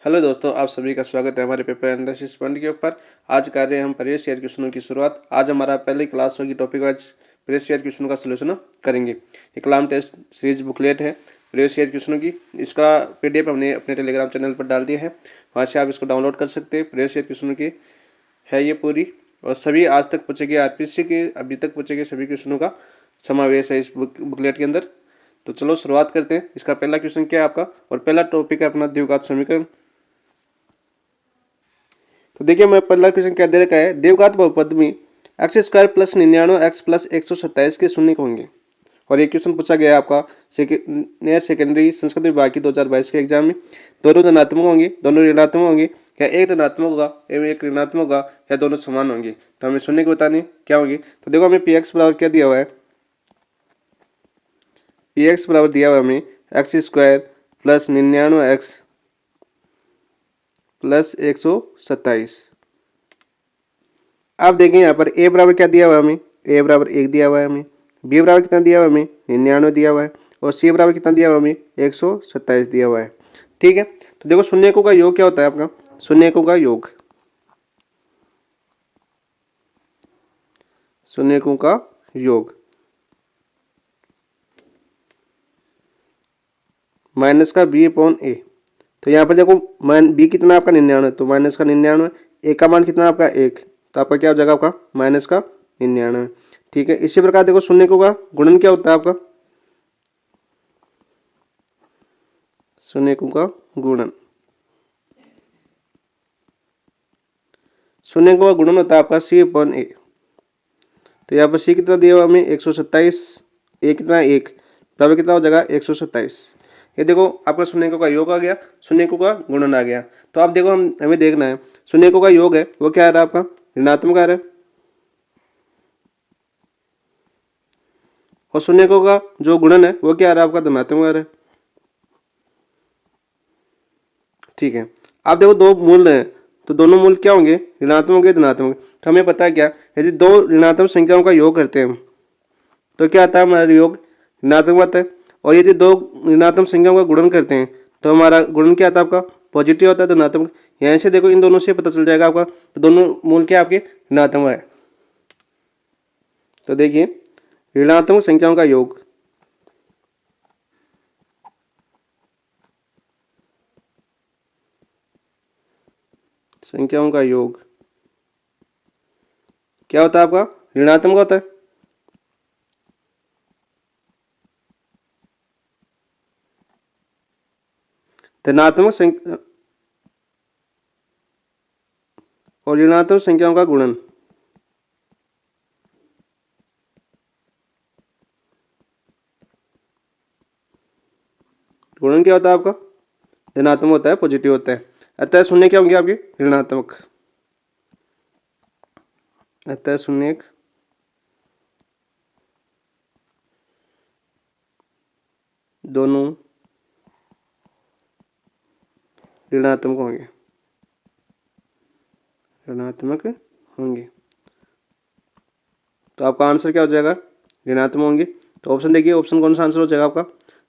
Hello दोस्तों, आप सभी का स्वागत है हमारे पेपर एनालिसिस पॉइंट के ऊपर। आज कर रहे हैं हम प्रीवियस ईयर क्वेश्चनों की शुरुआत। आज हमारा पहली क्लास होगी, टॉपिक वाइज प्रीवियस ईयर क्वेश्चनों का सोल्यूशन करेंगे। एग्जाम टेस्ट सीरीज बुकलेट है प्रीवियस ईयर क्वेश्चनों की। इसका पीडीएफ हमने अपने टेलीग्राम चैनल पर डाल दिया है, वहाँ से आप इसको डाउनलोड कर सकते हैं। प्रीवियस ईयर क्वेश्चनों की है ये पूरी, और सभी आज तक पूछे गए आरपीसी के अभी तक पूछे गए सभी क्वेश्चनों का समावेश है इस बुकलेट के अंदर। तो चलो शुरुआत करते हैं। इसका पहला क्वेश्चन क्या है आपका, और पहला टॉपिक है अपना द्विघात समीकरण। तो देखिए, मैं पहला क्वेश्चन क्या दे रखा है, देवघात बहुपद में x square plus 99 x plus 127 के शून्य होंगे। और ये क्वेश्चन पूछा गया है आपका नियर सेकेंडरी संस्कृत विभाग की 2022 के एग्जाम में। दोनों धनात्मक होंगे, दोनों ऋणात्मक होंगे, या एक धनात्मक होगा एवं एक ऋणात्मक होगा, या दोनों समान होंगे। तो हमें शून्य को बतानी क्या होंगे। तो देखो, हमें पी एक्स बराबर क्या दिया हुआ है, पी एक्स बराबर दिया हुआ है हमें x square plus 99 x plus 127। आप देखें यहाँ पर ए बराबर क्या दिया हुआ है हमें, ए बराबर 1 दिया हुआ है हमें, बी बराबर कितना दिया हुआ है हमें 99 दिया हुआ है, और सी बराबर कितना दिया हुआ है हमें 127 दिया हुआ है। ठीक है, तो देखो शून्यकों का योग क्या होता है आपका, शून्यकों का योग, शून्यकों का योग माइनस का बी अपॉन ए। तो यहाँ पर देखो बी कितना आपका 99, तो माइनस का 99, ए का मान कितना आपका 1, तो आपका क्या हो जाएगा आपका माइनस का 99। ठीक है, इसी प्रकार देखो शून्यकों का गुणन क्या होता है आपका, शून्यकों का गुणन, शून्यकों का गुणन होता है आपका सी अपॉन ए। तो यहाँ पर सी कितना दिया हुआ हमें 127, ए कितना 1, बराबर कितना हो जाएगा 127। ये देखो आपका शून्यकों का योग आ गया, शून्यकों का गुणन आ गया। तो आप देखो हमें देखना है शून्यकों का योग है वो क्या आ रहा है आपका ऋणात्मक आ रहा है, और शून्यकों का जो गुणन है वो क्या आ रहा है आपका धनात्मक आ रहा है। ठीक है, आप देखो दो मूल हैं, तो दोनों मूल क्या होंगे, ऋणात्मक या धनात्मक। तो हमें पता है क्या, यदि दो ऋणात्मक संख्याओं का योग करते हैं तो क्या आता है हमारा योग ऋणात्मक आता है, और यदि दो ऋणात्मक संख्याओं का गुणन करते हैं तो हमारा गुणन क्या आता है आपका पॉजिटिव होता है, धनात्मक। यहाँ से देखो इन दोनों से पता चल जाएगा आपका, तो दोनों मूल क्या आपके ऋणात्मक है। तो देखिए ऋणात्मक संख्याओं का योग, संख्याओं का योग क्या होता है आपका ऋणात्मक होता है। धनात्मक संख्या और ऋणात्मक संख्याओं का गुणन, गुणन क्या होता है आपका धनात्मक होता है, पॉजिटिव होता है। अतः शून्य क्या होंगे आपके ऋणात्मक, अतः शून्य दोनों ऋणात्मक होंगे, ऋणात्मक होंगे। तो आपका आंसर क्या हो जाएगा ऋणात्मक होंगे। तो ऑप्शन देखिए, ऑप्शन कौन सा आंसर हो जाएगा आपका,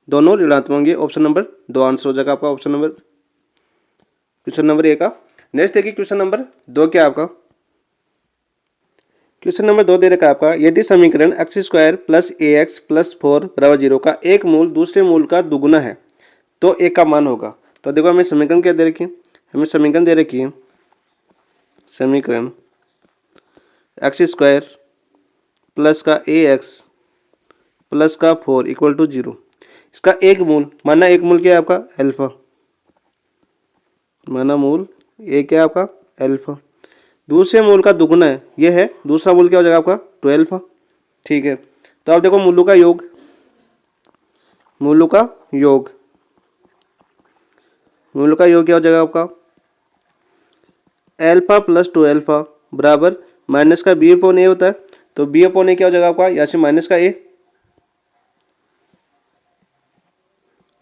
दोनों ऋणात्मक होंगे। ऑप्शन नंबर 2 आंसर हो जाएगा आपका, option number question number A का। नेक्स्ट देखिए क्वेश्चन नंबर 2 क्या आपका, क्वेश्चन नंबर 2 दे रखा है आपका, यदि समीकरण एक्स स्क्वायर प्लस ए एक्स प्लस 4 बराबर 0 का एक मूल दूसरे मूल का दुगुना है तो एक का मान होगा। तो देखो हमें समीकरण क्या दे रखी है, हमें समीकरण दे रखी है, समीकरण एक्स स्क्वायर प्लस का ए एक्स प्लस का 4 इक्वल टू 0। इसका एक मूल माना, एक मूल क्या है आपका एल्फा, माना मूल ए क्या है आपका एल्फा, दूसरे मूल का दुगुना है ये है, दूसरा मूल क्या हो जाएगा आपका 12। ठीक है, तो आप देखो मूलों का योग, मूलों का योग, मूलों का योग क्या हो जाएगा आपका एल्फा प्लस 2 एल्फा बराबर माइनस का बी अपॉन ए होता है। तो बी अपॉन ए क्या हो जाएगा आपका, यहाँ से माइनस का ए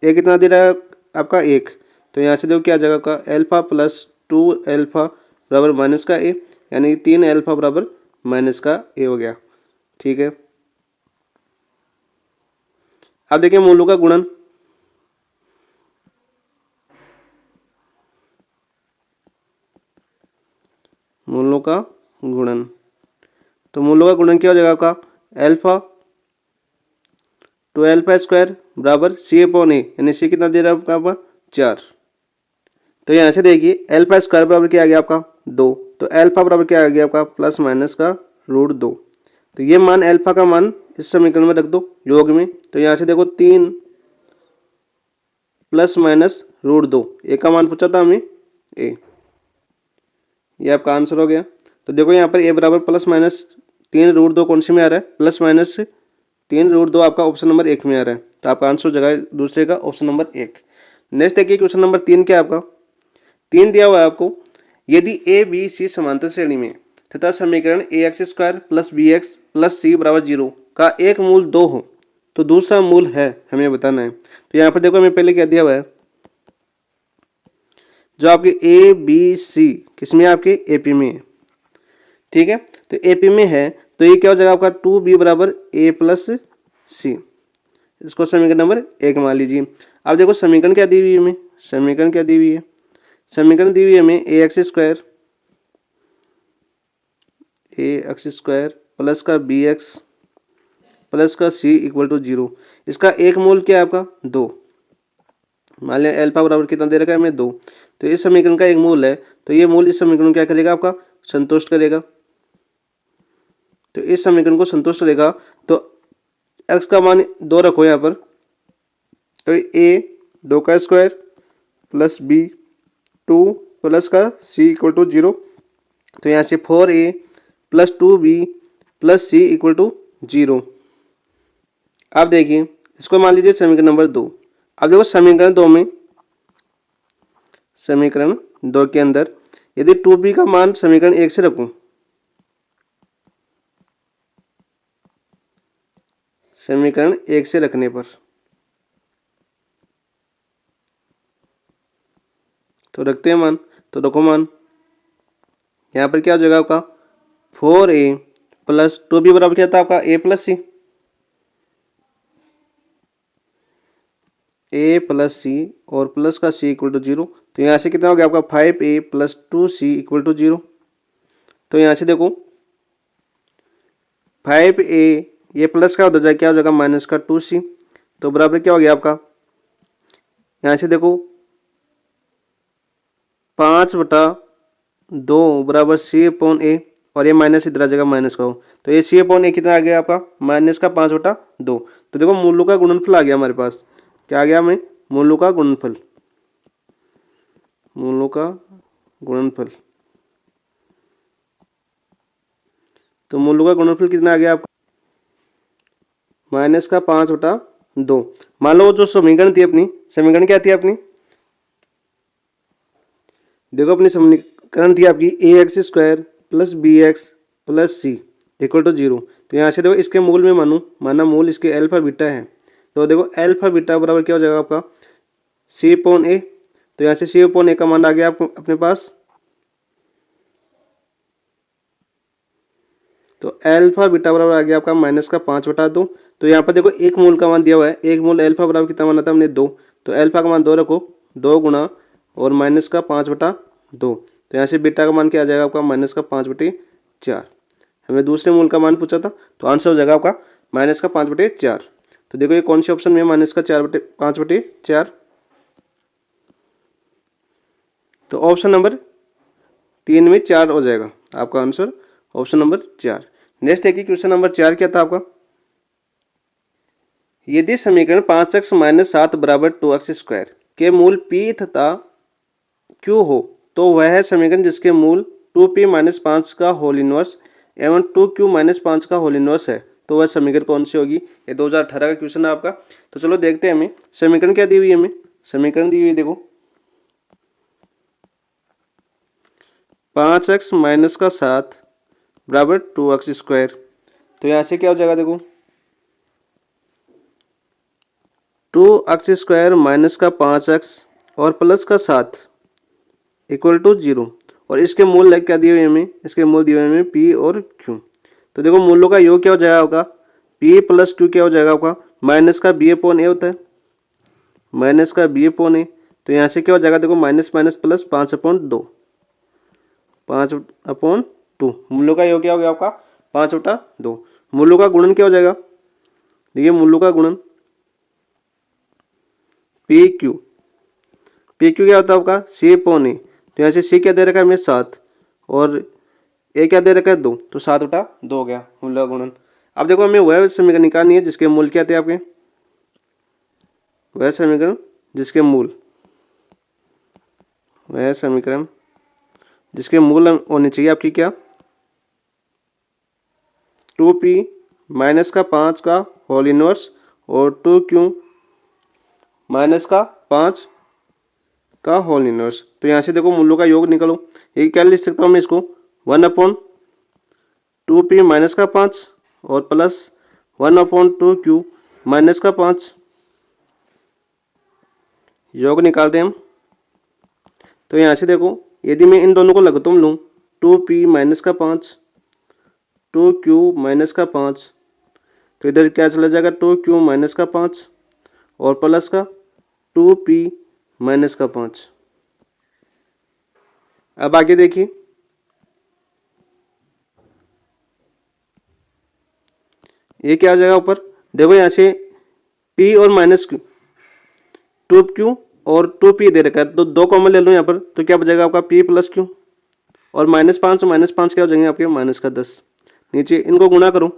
कितना दे रहा है आपका 1, तो यहाँ से देखो क्या आ जाएगा आपका एल्फा प्लस 2 एल्फा बराबर माइनस का ए, यानी 3 एल्फा बराबर माइनस का ए हो गया। ठीक है, अब देखिए मूलों का गुणन, मूलों का गुणन। तो मूलों का गुणन क्या हो जाएगा आपका, अल्फा 2α² बराबर C/A, यानी C कितना दे रहा है आपका 4। तो यहाँ से देखिए α² बराबर क्या आ गया आपका 2, तो अल्फा बराबर क्या आ गया आपका प्लस माइनस का √2। तो ये मान अल्फा का मान इस समीकरण में रख दो योग में। तो यहाँ से देखो 3 प्लस माइनस √2, ए का मान पूछा था हमें ए, ये आपका आंसर हो गया। तो देखो यहाँ पर ए बराबर प्लस माइनस 3√2 कौन से में आ रहा है, प्लस माइनस 3√2 आपका ऑप्शन नंबर 1 में आ रहा है। तो आपका आंसर हो जाएगा दूसरे का ऑप्शन नंबर 1। नेक्स्ट देखिए क्वेश्चन नंबर 3 क्या है आपका, 3 दिया हुआ है आपको, यदि ए बी सी समांतर श्रेणी में तथा समीकरण ax² plus bx plus c बराबर 0 का एक मूल 2 हो तो दूसरा मूल है हमें बताना है। तो यहाँ पर देखो हमें पहले क्या दिया हुआ है, जो आपके ए बी सी किसमें आपके एपी में है, ठीक है। तो एपी में है तो ये क्या हो जाएगा आपका 2b बराबर a प्लस सी, इसको समीकरण नंबर 1 मान लीजिए। अब देखो समीकरण क्या दी हुई है हमें, समीकरण क्या दी हुई है, समीकरण दी हुई है हमें ax² प्लस का bx प्लस का c इक्वल टू 0। इसका एक मूल क्या है आपका 2, मान लिया अल्फा बराबर कितना दे रखा है हमें 2। तो इस समीकरण का एक मूल है, तो ये मूल इस समीकरण क्या करेगा आपका संतुष्ट करेगा। तो इस समीकरण को संतुष्ट करेगा तो x का मान 2 रखो यहाँ पर, तो a 2 का स्क्वायर प्लस b 2 प्लस का c इक्वल टू 0। तो यहाँ से 4a plus 2b plus c equal to 0। अब देखिए इसको मान लीजिए समीकरण नंबर 2। अब देखो समीकरण 2 में, समीकरण 2 के अंदर यदि 2b का मान समीकरण 1 से रखूं, समीकरण 1 से रखने पर तो रखते हैं मान, तो रखो मान, यहाँ पर क्या हो जाएगा आपका 4a प्लस 2b बराबर क्या था आपका a plus C, a plus C और प्लस का c इक्वल टू 0। तो यहाँ से कितना हो गया आपका 5a plus 2c equal to 0। तो यहाँ से देखो 5a ये प्लस का हो जाएगा क्या हो जाएगा माइनस का 2c, तो बराबर क्या हो गया आपका, यहाँ से देखो 5/2 बराबर c/a, और ये माइनस इधर आ जाएगा माइनस का हो, तो ये c/a कितना आ गया आपका माइनस का 5/2। तो देखो मूलों का गुणनफल आ गया हमारे पास, क्या आ गया हमें मूलों का गुणनफल, मूलों का गुणनफल। तो मूलों का गुणनफल कितना आ गया आपका माइनस का 5/2। मान लो जो समीकरण थी अपनी, समीकरण क्या थी अपनी, देखो अपनी समीकरण थी आपकी ax² plus bx plus c equal to 0। तो यहाँ से देखो इसके मूल में माना मूल इसके अल्फा बीटा है, तो देखो अल्फा बीटा बराबर क्या हो जाएगा आपका c/a। तो यहाँ से c/a का मान आ गया आपको अपने पास, तो अल्फा बीटा बराबर आ गया आपका माइनस का 5/2। तो यहाँ पर देखो एक मूल का मान दिया हुआ है, एक मूल अल्फा बराबर कितना माना था हमने 2, तो अल्फा का मान 2 रखो, 2 गुणा और माइनस का 5/2। तो यहाँ से बीटा का मान क्या आ जाएगा आपका माइनस का 5/4। हमें दूसरे मूल का मान पूछा था, तो आंसर हो जाएगा आपका माइनस का 5/4। तो देखो ये कौन से ऑप्शन में माइनस का 5/4, तो ऑप्शन नंबर 3 में 4 हो जाएगा आपका आंसर, ऑप्शन नंबर 4। नेक्स्ट देखिए क्वेश्चन नंबर 4 क्या था आपका, यदि समीकरण 5x - 7 बराबर 2x² के मूल p तथा q हो तो वह समीकरण जिसके मूल 2p - 5 का होल इनवर्स एवं 2q - 5 का होल इनवर्स है, तो वह समीकरण कौन सी होगी। ये 2018 का क्वेश्चन है आपका। तो चलो देखते हैं हमें समीकरण क्या दी हुई है, हमें समीकरण दी हुई है, देखो 5x - 7 बराबर 2x²। तो यहाँ से क्या हो जाएगा, देखो 2x² माइनस का 5x और प्लस का 7 इक्वल टू 0, और इसके मूल क्या दिए हुए हमें, इसके मूल दिए हुए हमें p और q। तो देखो मूलों का योग क्या हो जाएगा आपका p प्लस q क्या हो जाएगा आपका माइनस का b/a होता है, माइनस का b/a। तो यहाँ से क्या हो जाएगा देखो माइनस माइनस प्लस 5/2। 5/2। मूलों का योग क्या हो गया आपका 5/2। मूलों का गुणन क्या हो जाएगा, देखिए मूलों का गुणन पी क्यू क्या होता है आपका C/E। तो यहाँ से C क्या दे रखा है हमें 7 और ए क्या दे रखा है 2, तो 7/2 हो गया मूलों का गुणन। अब देखो हमें वह समीकरण निकालनी है जिसके मूल क्या थे आपके, वह समीकरण जिसके मूल होनी चाहिए आपकी क्या 2p माइनस का 5 का होल इनवर्स और 2q माइनस का 5 का होल इनवर्स। तो यहाँ से देखो मूलों का योग निकालो, ये क्या लिख सकता हूँ मैं इसको 1/2p माइनस का 5 और प्लस 1/2q माइनस का 5। योग निकालते हैं हम। तो यहाँ से देखो यदि मैं इन दोनों को लगतुम लूँ 2p माइनस का 5 2q माइनस का 5, तो इधर क्या चला जाएगा 2q माइनस का 5 और प्लस का 2p माइनस का 5। अब आगे देखिए ये क्या आ जाएगा ऊपर, देखो यहाँ से p और माइनस q 2q और 2p दे रखा है, तो 2 कॉमन ले लो यहाँ पर, तो क्या बचेगा आपका p प्लस q और -5 क्या हो जाएंगे आपके -10। नीचे इनको गुणा करो,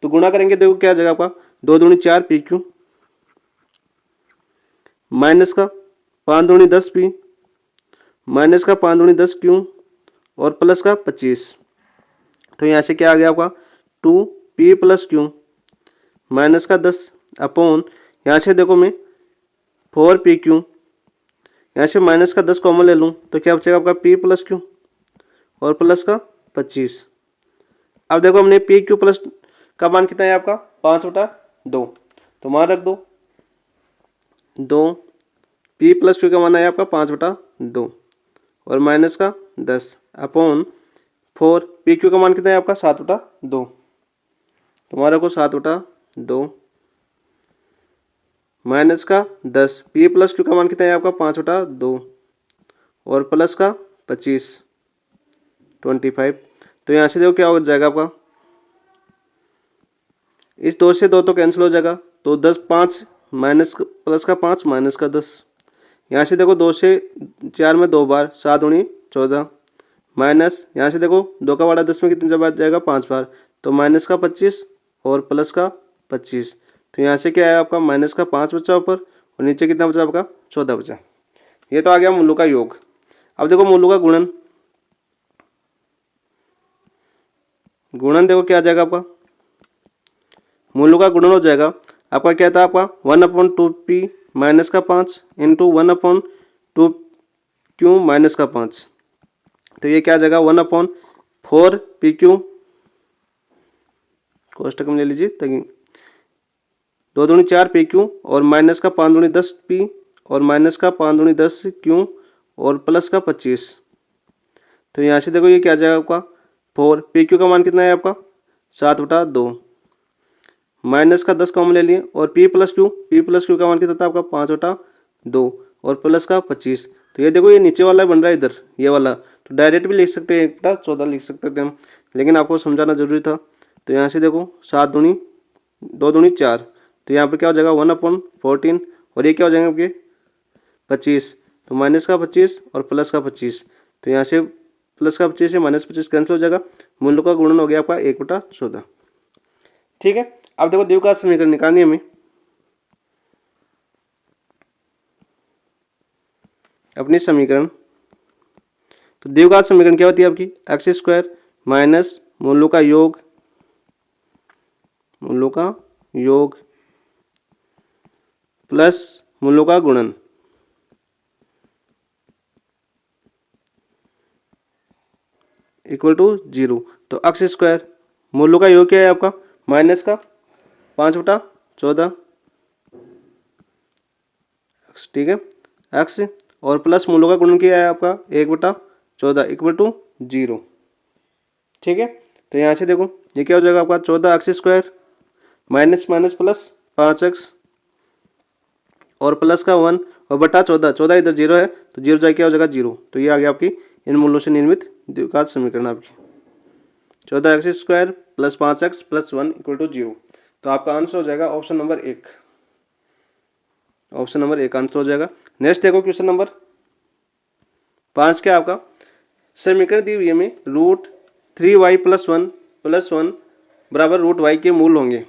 तो गुणा करेंगे देखो क्या आ जाएगा आपका 2 दूनी 4 pq माइनस का 5 दूनी 10 p माइनस का 5 दूनी 10 q और प्लस का 25। तो यहाँ से क्या आ गया आपका 2p प्लस q माइनस का 10 अपॉन, यहाँ से देखो मैं 4pq, यहाँ से माइनस का 10 कॉमन ले लूँ तो क्या बचेगा आपका p प्लस q और प्लस का 25। अब देखो हमने pq प्लस का मान कितना है आपका 5/2, तो मान रख दो 2, p प्लस q का मान है आपका 5/2 और माइनस का 10 अपॉन 4, pq का मान कितना है आपका 7/2, तुम्हारा को 7/2 माइनस का 10, p प्लस q का मान कितना है आपका 5/2 और प्लस का 25 25। तो यहाँ से देखो क्या हो जाएगा आपका, इस 2 से 2 तो कैंसिल हो जाएगा, तो 10 5 माइनस प्लस का 5 माइनस का 10। यहाँ से देखो 2 से 4 में 2 बार 7 दूनी 14 माइनस, यहाँ से देखो 2 का बड़ा 10 में कितनी बार जाएगा 5 बार, तो माइनस का 25 और प्लस का 25। तो यहाँ से क्या है आपका माइनस का 5 बचा ऊपर और नीचे कितना बचा आपका 14 बचा। ये तो आ गया मूलों का योग। अब देखो मूलों का गुणन, देखो क्या आ जाएगा आपका, मूलों का गुणन हो जाएगा आपका क्या था आपका 1/2p माइनस का 5 इंटू 1/2q माइनस का 5। तो ये क्या आ जाएगा 1/4pq, कोष्टक में ले लीजिए ताकि 2 दूनी 4pq और माइनस का 5 दूनी 10p और माइनस का 5 दूनी 10q और प्लस का 25। तो यहाँ से देखो ये क्या आ जाएगा आपका 4, pq का मान कितना है आपका 7/2 माइनस का 10 कॉमन ले लिए और p प्लस q का मान कितना था आपका 5/2 और प्लस का 25। तो ये देखो ये नीचे वाला बन रहा है इधर ये वाला, तो डायरेक्ट भी लिख सकते हैं 1/14 लिख सकते थे हम, लेकिन आपको समझाना जरूरी था। तो यहाँ से देखो 7 दूनी 2 दूनी 4, तो यहाँ पर क्या हो जाएगा 1/14 और ये क्या हो जाएंगे आपके 25, तो माइनस का 25 और प्लस का 25। तो यहाँ से प्लस का 25 से -25 कैंसिल हो जाएगा, मूल्यों का गुणन हो गया आपका 1/14। ठीक है। अब देखो द्विघात समीकरण निकालनी है हमें। अपनी समीकरण, तो द्विघात समीकरण क्या होती है आपकी x² माइनस मूलों का योग प्लस मूलों का गुणन इक्वल टू 0। तो x² मूलों का योग क्या है आपका माइनस का 5/14 ठीक है x, और प्लस मूलों का गुणन क्या है आपका 1/14 इक्वल टू 0। ठीक है। तो यहाँ से देखो ये क्या हो जाएगा आपका 14x² minus minus plus 5x और प्लस का 1 और बटा 14 इधर 0 है तो 0 जाए क्या हो जाएगा 0। तो ये आ गया आपकी इन मूल्यों से निर्मित द्विघात समीकरण आपकी 14x² plus 5x plus 1 equal to 0। तो आपका आंसर हो जाएगा option number 1। Option number 1 answer हो जाएगा। नेक्स्ट देखो क्वेश्चन नंबर 5 क्या आपका समीकरण दी हुई है हमें √3y प्लस वन बराबर √y के मूल होंगे।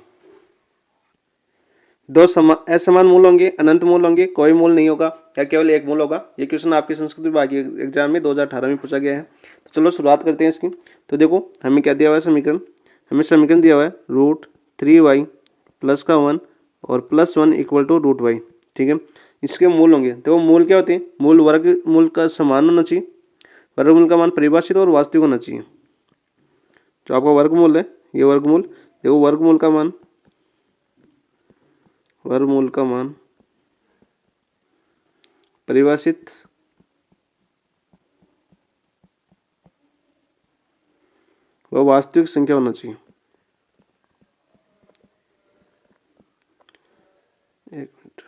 दो असमान मूल होंगे, अनंत मूल होंगे, कोई मूल नहीं होगा या केवल एक मूल होगा। ये क्वेश्चन आपकी संस्कृत विभाग के एग्जाम में 2018 में पूछा गया है। तो चलो शुरुआत करते हैं इसकी। तो देखो हमें क्या दिया हुआ है समीकरण, हमें समीकरण दिया हुआ है √3y प्लस का 1 और प्लस 1 इक्वल टू √y। ठीक है, इसके मूल होंगे। तो मूल क्या होते हैं, मूल वर्ग मूल का समान होना चाहिए, वर्गमूल का मान परिभाषित और वास्तविक होना चाहिए। जो आपका वर्गमूल है ये वर्गमूल, देखो वर्गमूल का मान परिभाषित व वास्तविक संख्या होना चाहिए। एक मिनट,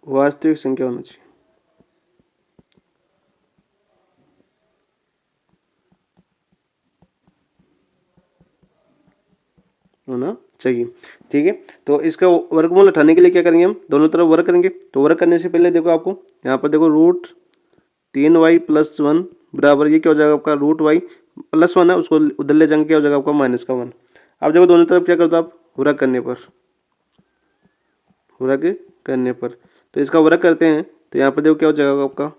वास्तविक संख्या होना चाहिए। होना चाहिए। ठीक है, तो इसका वर्गमूल उठाने के लिए क्या करेंगे, हम दोनों तरफ वर्ग करेंगे। तो वर्ग करने से पहले देखो आपको यहाँ पर देखो √3y प्लस 1 बराबर ये क्या हो जाएगा आपका √y प्लस 1 है, उसको उधर ले जाएंगे क्या हो जाएगा आपका -1। अब देखो दोनों तरफ क्या करते हो आप, वर्ग करने पर तो इसका वर्ग करते हैं। तो यहाँ पर देखो क्या हो जाएगा आपका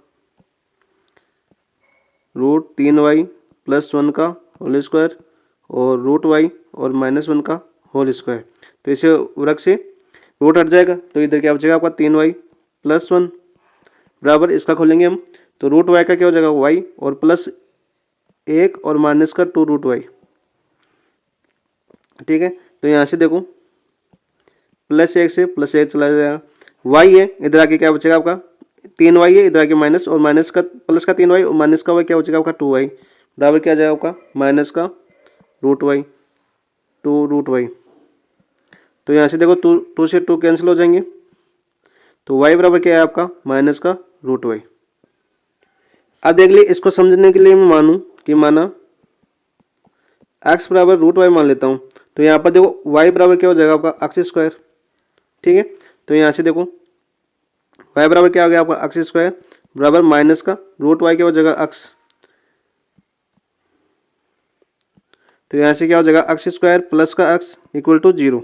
√3y प्लस 1 का होल स्क्वायर और √y और -1 का होल स्क्वायर। तो इसे वर्ग से रूट हट जाएगा, तो इधर क्या बचेगा आपका 3y प्लस 1 बराबर इसका खोलेंगे हम। तो √y का क्या हो जाएगा y और प्लस 1 और माइनस का 2√y। ठीक है, तो यहाँ से देखो +1 से +1 चला जाएगा, y है इधर आके क्या बचेगा आपका 3y है, इधर आके माइनस और माइनस का प्लस का 3y और माइनस का y क्या बचेगा आपका 2y बराबर क्या आ जाएगा आपका माइनस का √y 2√y। तो यहाँ से देखो 2 से 2 कैंसिल हो जाएंगे, तो y बराबर क्या है आपका माइनस का √y। अब देख लिए इसको समझने के लिए मैं मानूं कि माना x बराबर √y मान लेता हूँ। तो यहाँ पर देखो y बराबर क्या हो जाएगा आपका x²। ठीक है, तो यहाँ से देखो y बराबर क्या हो गया आपका x² बराबर माइनस का √y क्या हो जाएगा x। तो यहाँ से क्या हो जाएगा x² प्लस का x इक्वल टू 0।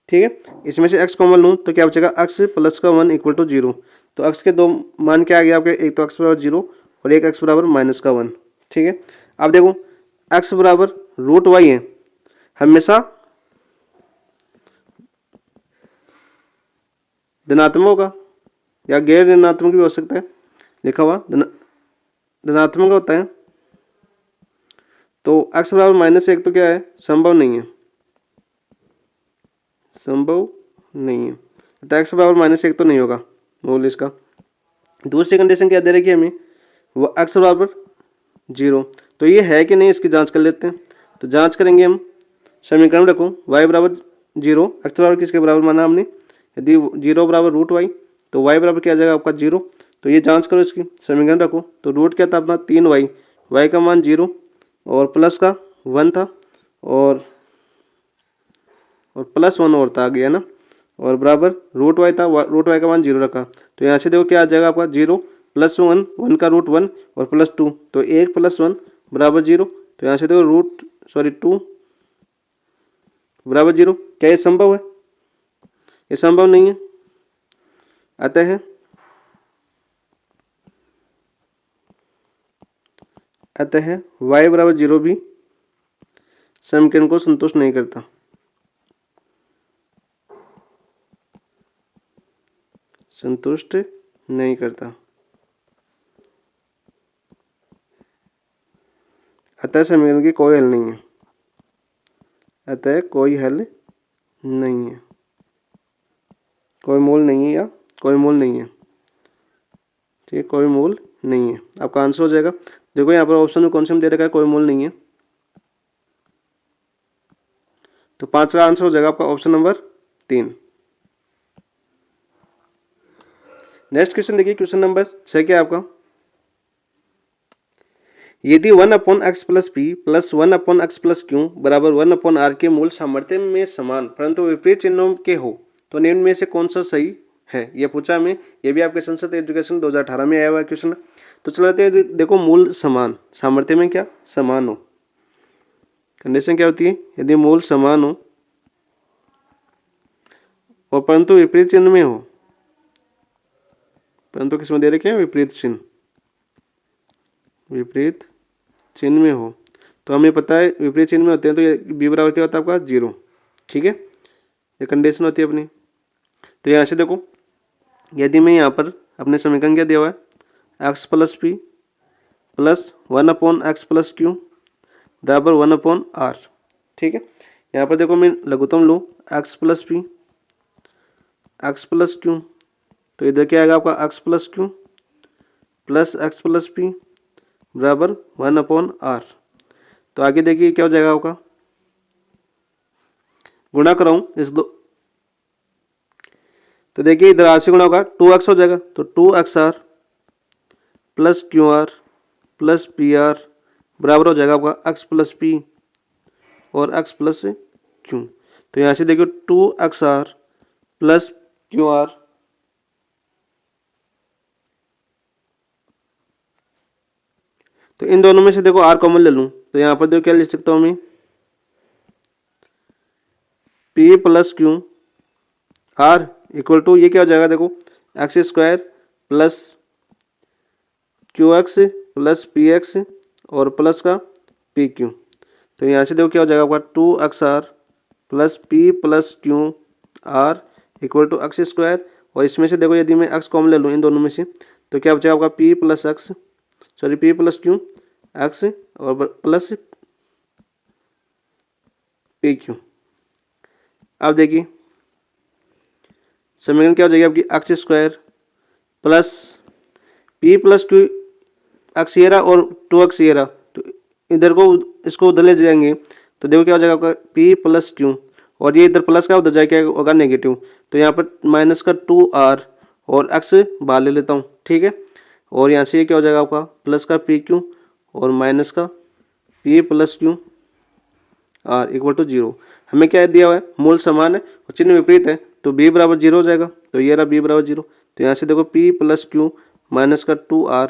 ठीक है, इसमें से x कॉमन लूँ तो क्या बचेगा x प्लस का 1 इक्वल टू 0। तो x के दो मान क्या आ गया आपके, एक तो x बराबर 0 और एक x बराबर -1। ठीक है, अब देखो x बराबर √y है, हमेशा धनात्मक होगा या गैर ऋणात्मक भी हो सकता है, लिखा हुआ धनात्मक होता है। तो x बराबर -1 तो क्या है, संभव नहीं है, तो x बराबर -1 तो नहीं होगा मूल इसका। दूसरी कंडीशन क्या दे रखी है हमें, वो x बराबर 0। तो ये है कि नहीं इसकी जांच कर लेते हैं। तो जांच करेंगे हम, समीकरण रखो y बराबर 0, x बराबर किसके बराबर माना हमने, यदि 0 बराबर √y तो y बराबर क्या आ जाएगा आपका 0। तो ये जांच करो इसकी, समीकरण रखो। तो रूट क्या था अपना 3y, y का मान 0 और प्लस का 1 था और प्लस 1 और था आ गया ना, और बराबर √y था, √y का मान 0 रखा। तो यहाँ से देखो क्या आ जाएगा आपका 0 प्लस 1, 1 का √1 और प्लस 2, तो 1 प्लस 1 बराबर 0। तो यहाँ से देखो 2 बराबर 0। क्या ये संभव है, ये संभव नहीं है। अतः y बराबर 0 भी समीकरण को संतुष्ट नहीं करता। अतः समीकरण की कोई हल नहीं है, कोई मूल नहीं है या कोई मूल नहीं है। ठीक, कोई मूल नहीं है, आपका आंसर हो जाएगा। देखो यहाँ पर ऑप्शन में कौन सा दे रखा है, कोई मूल नहीं है। तो 5 का आंसर हो जाएगा आपका ऑप्शन नंबर 3। नेक्स्ट क्वेश्चन देखिए, क्वेश्चन नंबर 6 क्या है आपका। यदि 1/x plus p plus 1/x plus Q बराबर 1/r के मूल सामर्थ्य में समान परंतु विपरीत चिन्हों के हो तो निम्न में से कौन सा सही है, यह पूछा हमें। यह भी आपके संसद एजुकेशन 2018 में आया हुआ है क्वेश्चन। तो चलाते हैं, देखो मूल समान, सामर्थ्य में क्या समान हो, कंडीशन क्या होती है, यदि मूल समान हो और परंतु विपरीत चिन्ह में हो, परंतु किसमें दे रखे हैं, विपरीत चिन्ह, विपरीत चिन्ह में हो, तो हमें पता है विपरीत चिन्ह में होते हैं तो ये बी बराबर क्या होता है आपका 0। ठीक है, ये कंडीशन होती है अपनी। तो यहाँ से देखो, यदि मैं यहाँ पर अपने समीकरण क्या दिया हुआ है, x plus p plus 1/x plus Q बराबर 1/r। ठीक है, यहाँ पर देखो मैं लघुत्तम लूँ x plus P x plus Q, तो इधर क्या आएगा आपका x plus Q plus x plus P बराबर 1/r। तो आगे देखिए क्या हो जाएगा आपका, गुणा कराऊँ इस दो, तो देखिए इधर r से गुणा होगा 2x हो जाएगा, तो 2xr plus QR plus PR बराबर हो जाएगा आपका x प्लस पी और x प्लस क्यू। तो यहाँ से देखिए 2xr प्लस QR तो इन दोनों में से देखो r कॉमन ले लूँ, तो यहाँ पर देखो क्या लिख सकता हूँ मैं, p plus q r equal to ये क्या हो जाएगा, देखो x square plus q x plus p x और प्लस का पी क्यू। तो यहाँ से देखो क्या हो जाएगा आपका 2xr plus p plus q r equal to x square, और इसमें से देखो यदि मैं x कॉमन ले लूँ इन दोनों में से तो क्या बचेगा आपका p plus x, sorry p plus q x और प्लस पी क्यू। अब देखिए समीकरण क्या हो जाएगी आपकी, x square plus p plus q x ये रहा और 2x ये रहा, तो इधर को इसको उधर ले जाएंगे तो देखो क्या हो जाएगा आपका p प्लस क्यू, और ये इधर प्लस का उधर जाए क्या होगा नेगेटिव, तो यहाँ पर माइनस का 2r और x बाहर ले लेता हूँ। ठीक है, और यहाँ से ये क्या हो जाएगा आपका प्लस का पी क्यू और माइनस का p plus q r equal to 0। हमें क्या दिया हुआ है, मूल समान है और चिन्ह विपरीत है, तो b बराबर 0 हो जाएगा, तो ये रहा b बराबर 0। तो यहाँ से देखो p प्लस क्यू माइनस का 2r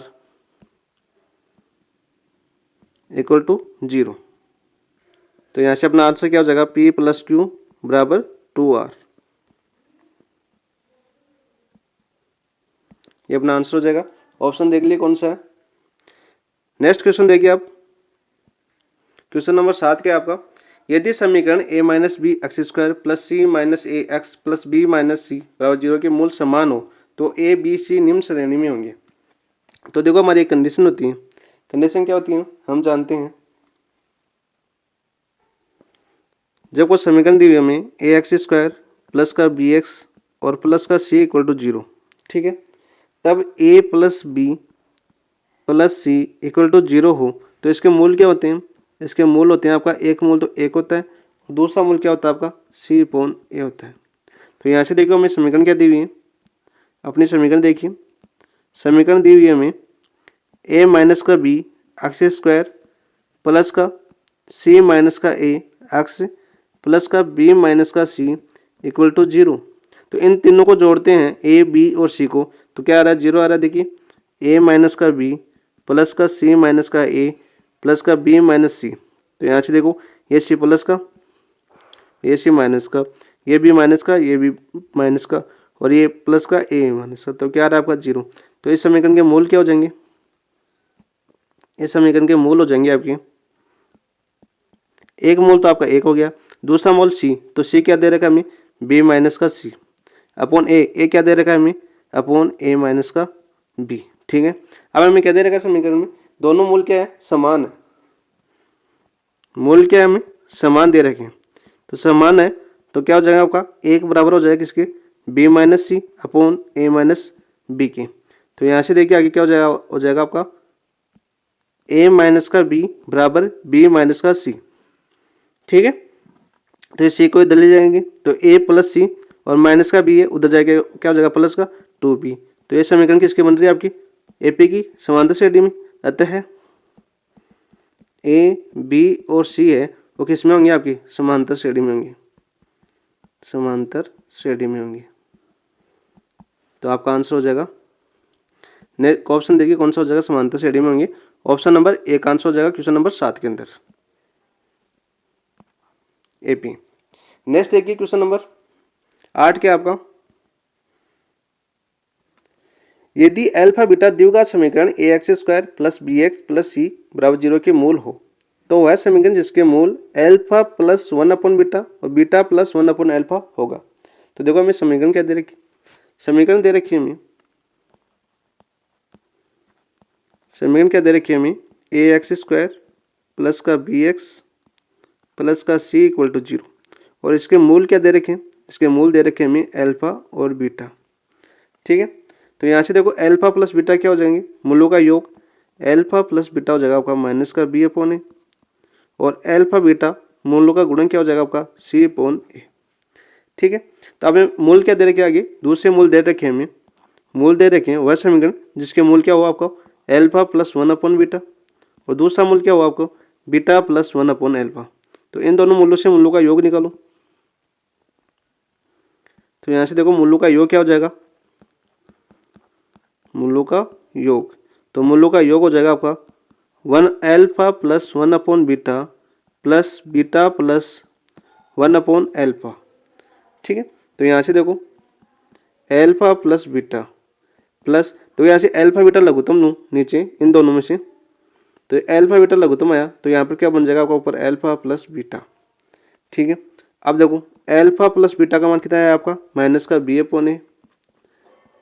इक्वल टू 0। तो यहाँ से अपना आंसर क्या हो जाएगा, p प्लस क्यू बराबर 2r, ये अपना आंसर हो जाएगा। ऑप्शन देख लिए कौन सा है। नेक्स्ट क्वेश्चन देखिए आप, क्वेश्चन नंबर 7 क्या है आपका। यदि समीकरण a minus B X square plus C minus A X plus B minus C बराबर 0 के मूल समान हो तो a b c निम्न श्रेणी में होंगे। तो देखो हमारी एक कंडीशन होती है, कंडीशन क्या होती है हम जानते हैं, जब कोई समीकरण दी हुई हमें ए एक्स स्क्वायर प्लस का बी एक्स और प्लस का सी इक्वल टू 0, ठीक है, तब a plus b plus c equal to 0 हो तो इसके मूल क्या होते हैं, इसके मूल होते हैं आपका एक मूल तो 1 होता है, दूसरा मूल क्या होता है आपका c/a होता है। तो यहाँ से देखो हमें समीकरण क्या दी हुई है, अपनी समीकरण देखिए, समीकरण दी हुई है हमें a माइनस का बी एक्स स्क्वायर प्लस का c माइनस का a एक्स प्लस का b माइनस का c इक्वल टू 0। तो इन तीनों को जोड़ते हैं a b और c को, तो क्या आ रहा है 0 आ रहा है। देखिए a माइनस का b प्लस का c माइनस का a प्लस का b माइनस c, तो यहाँ से देखो ये c प्लस का, ये c माइनस का, ये b माइनस का, ये b माइनस का और ये प्लस का a माइनस का, तो क्या आ रहा है आपका 0। तो इस समीकरण के मूल क्या हो जाएंगे, इस समीकरण के मूल हो जाएंगे आपके, एक मूल तो आपका 1 हो गया, दूसरा मूल c, तो c क्या दे रखा है हमें b माइनस का c अपॉन a क्या दे रखा है हमें अपॉन a माइनस का b। ठीक है, अब हमें क्या दे रखा है समीकरण में, दोनों मूल क्या है समान है, मूल क्या है हमें समान दे रखे हैं, तो समान है तो क्या हो जाएगा आपका एक बराबर हो जाएगा किसके b minus c upon a minus b के। तो यहाँ से देखिए आगे क्या हो जाएगा आपका a माइनस का b बराबर b माइनस का c। ठीक है, तो ये c को इधर ले जाएंगे तो a प्लस सी और माइनस का b है उधर जाएगा क्या हो जाएगा प्लस का 2b, तो ये समीकरण किसकी बन रही है आपकी, ए पी की समांतर श्रेणी में। अतः ए बी और सी है वो किस में होंगी आपकी, समांतर श्रेणी में होंगी, समांतर श्रेणी में होंगी। तो आपका आंसर हो जाएगा ऑप्शन देखिए कौन सा हो जाएगा, समांतर श्रेणी में होंगे। ऑप्शन नंबर ए का आंसर हो जाएगा क्वेश्चन नंबर 7 के अंदर, एपी। नेक्स्ट देखिए क्वेश्चन नंबर 8 क्या आपका, यदि अल्फा बीटा द्विघात समीकरण A x square plus B X plus सी बराबर 0 के मूल हो तो वह समीकरण जिसके मूल अल्फा प्लस 1 अपॉन बीटा और बीटा प्लस 1 अपॉन अल्फा होगा। तो देखो हमें समीकरण क्या दे रखी, समीकरण दे रखी है हमें, समीकरण क्या दे रखी है हमें, ए एक्स स्क्वायर प्लस का बी एक्स प्लस का सी इक्वल टू 0 और इसके मूल क्या दे रखे हैं, इसके मूल दे रखे हमें अल्फा और बीटा। ठीक है, तो यहाँ से देखो अल्फा प्लस बीटा क्या हो जाएंगे, मूलों का योग, अल्फा प्लस बीटा हो जाएगा आपका माइनस का बी अपॉन ए और अल्फा बीटा मूलों का गुणन क्या हो जाएगा आपका सी अपॉन ए। ठीक है, तो अब मूल क्या दे रखे आगे, दूसरे मूल दे रखे हमें, मूल दे रखे हैं वह समीकरण जिसके मूल क्या हुआ आपको अल्फा प्लस 1 अपॉन बीटा और दूसरा मूल क्या हुआ आपको बीटा प्लस 1 अपॉन अल्फा। तो इन दोनों मूलों से मूलों का योग निकालो। तो यहाँ से देखो मूलों का योग क्या हो जाएगा, मूलों का योग, तो मूलों का योग हो जाएगा आपका 1 alpha plus 1 upon beta plus beta plus 1 upon alpha. ठीक है, तो यहाँ से देखो अल्फा प्लस बीटा प्लस, तो यहाँ से अल्फा बीटा लघुत्तम लूँ नीचे इन दोनों में से, तो अल्फा बीटा लघुत्तम आया तो यहाँ पर क्या बन जाएगा आपका ऊपर अल्फा प्लस बीटा। ठीक है, अब देखो अल्फा प्लस बीटा का मान कितना है आपका माइनस का बी अपॉन ए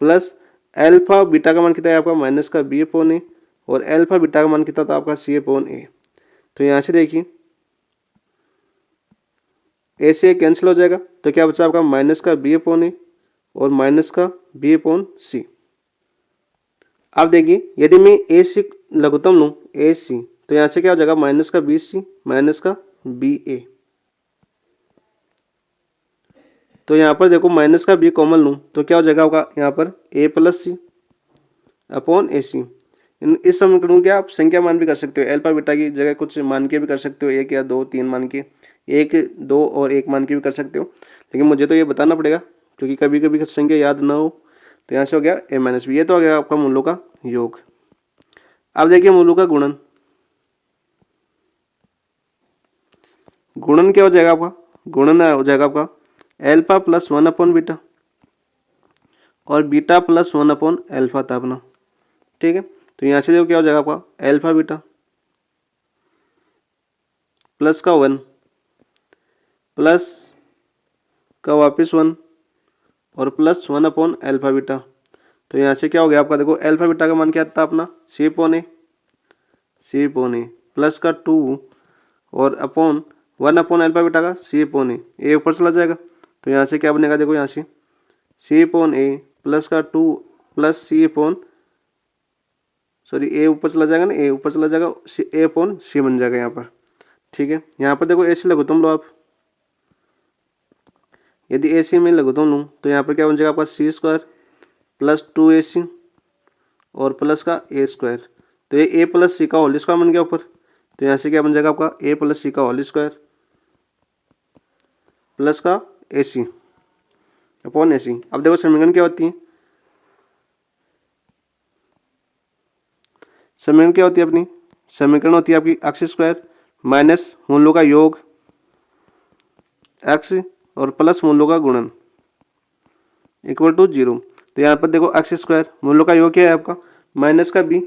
प्लस अल्फा बीटा का मान कितना है आपका माइनस का बी अपॉन ए और अल्फा बीटा का मान कितना था आपका सी अपॉन ए। तो यहाँ से देखिए ए से कैंसिल हो जाएगा तो क्या बचा आपका माइनस का बी अपॉन ए और माइनस का बी अपॉन सी। अब देखिए यदि मैं ए सी लघुत्तम लूँ ए सी तो यहाँ से क्या हो जाएगा माइनस का बी सी माइनस का बी ए। तो यहाँ पर देखो माइनस का बी कॉमन लूँ तो क्या हो जाएगा आपका यहाँ पर ए प्लस सी अपॉन ए सी। इस समीकरण के आप संख्या मान भी कर सकते हो, अल्फा बीटा की जगह कुछ मान के भी कर सकते हो, 1 या 2 3 मान के, 1 2 और 1 मान के भी कर सकते हो, लेकिन मुझे तो ये बताना पड़ेगा क्योंकि कभी कभी संख्या याद ना हो। तो यहाँ से हो गया ए माइनस बी, ये तो हो गया आपका मूलों का योग। अब देखिए मूलों का गुणन, गुणन क्या हो जाएगा आपका, गुणन हो जाएगा आपका अल्फा प्लस 1 अपॉन बीटा और बीटा प्लस 1 अपॉन अल्फा था अपना। ठीक है, तो यहाँ से देखो क्या हो जाएगा आपका अल्फा बीटा प्लस का 1 प्लस का वापस 1 और प्लस 1 अपॉन अल्फा बीटा। तो यहाँ से क्या हो गया आपका देखो अल्फा बीटा का मान क्या था अपना सी अपॉन ए प्लस का 2 और अपॉन 1 अपॉन अल्फा बीटा का सी अपॉन ए ऊपर चला जाएगा। तो यहाँ से क्या बनेगा देखो यहाँ से सी अपॉन ए प्लस का 2 प्लस सी अपॉन ए ऊपर चला जाएगा ना, ए ऊपर चला जाएगा ए अपॉन सी बन जाएगा यहाँ पर। ठीक है, यहाँ पर देखो ए सी लघुत्तम लो आप, यदि ए सी में लघुत्तम लूँ तो यहाँ पर क्या बन जाएगा आपका सी स्क्वायर प्लस 2ac और प्लस का ए स्क्वायर। तो ये ए प्लस सी का होल स्क्वायर बन गया ऊपर। तो यहाँ से क्या बन जाएगा आपका ए प्लस सी का होल स्क्वायर प्लस का ए सी अपॉन ए सी। अब देखो समीकरण क्या होती है, समीकरण क्या होती है अपनी, समीकरण होती है आपकी एक्स स्क्वायर माइनस मूलों का योग एक्स और प्लस मूलों का गुणन इक्वल टू 0। तो यहाँ पर देखो एक्स स्क्वायर मूलों का योग क्या है आपका माइनस का बी,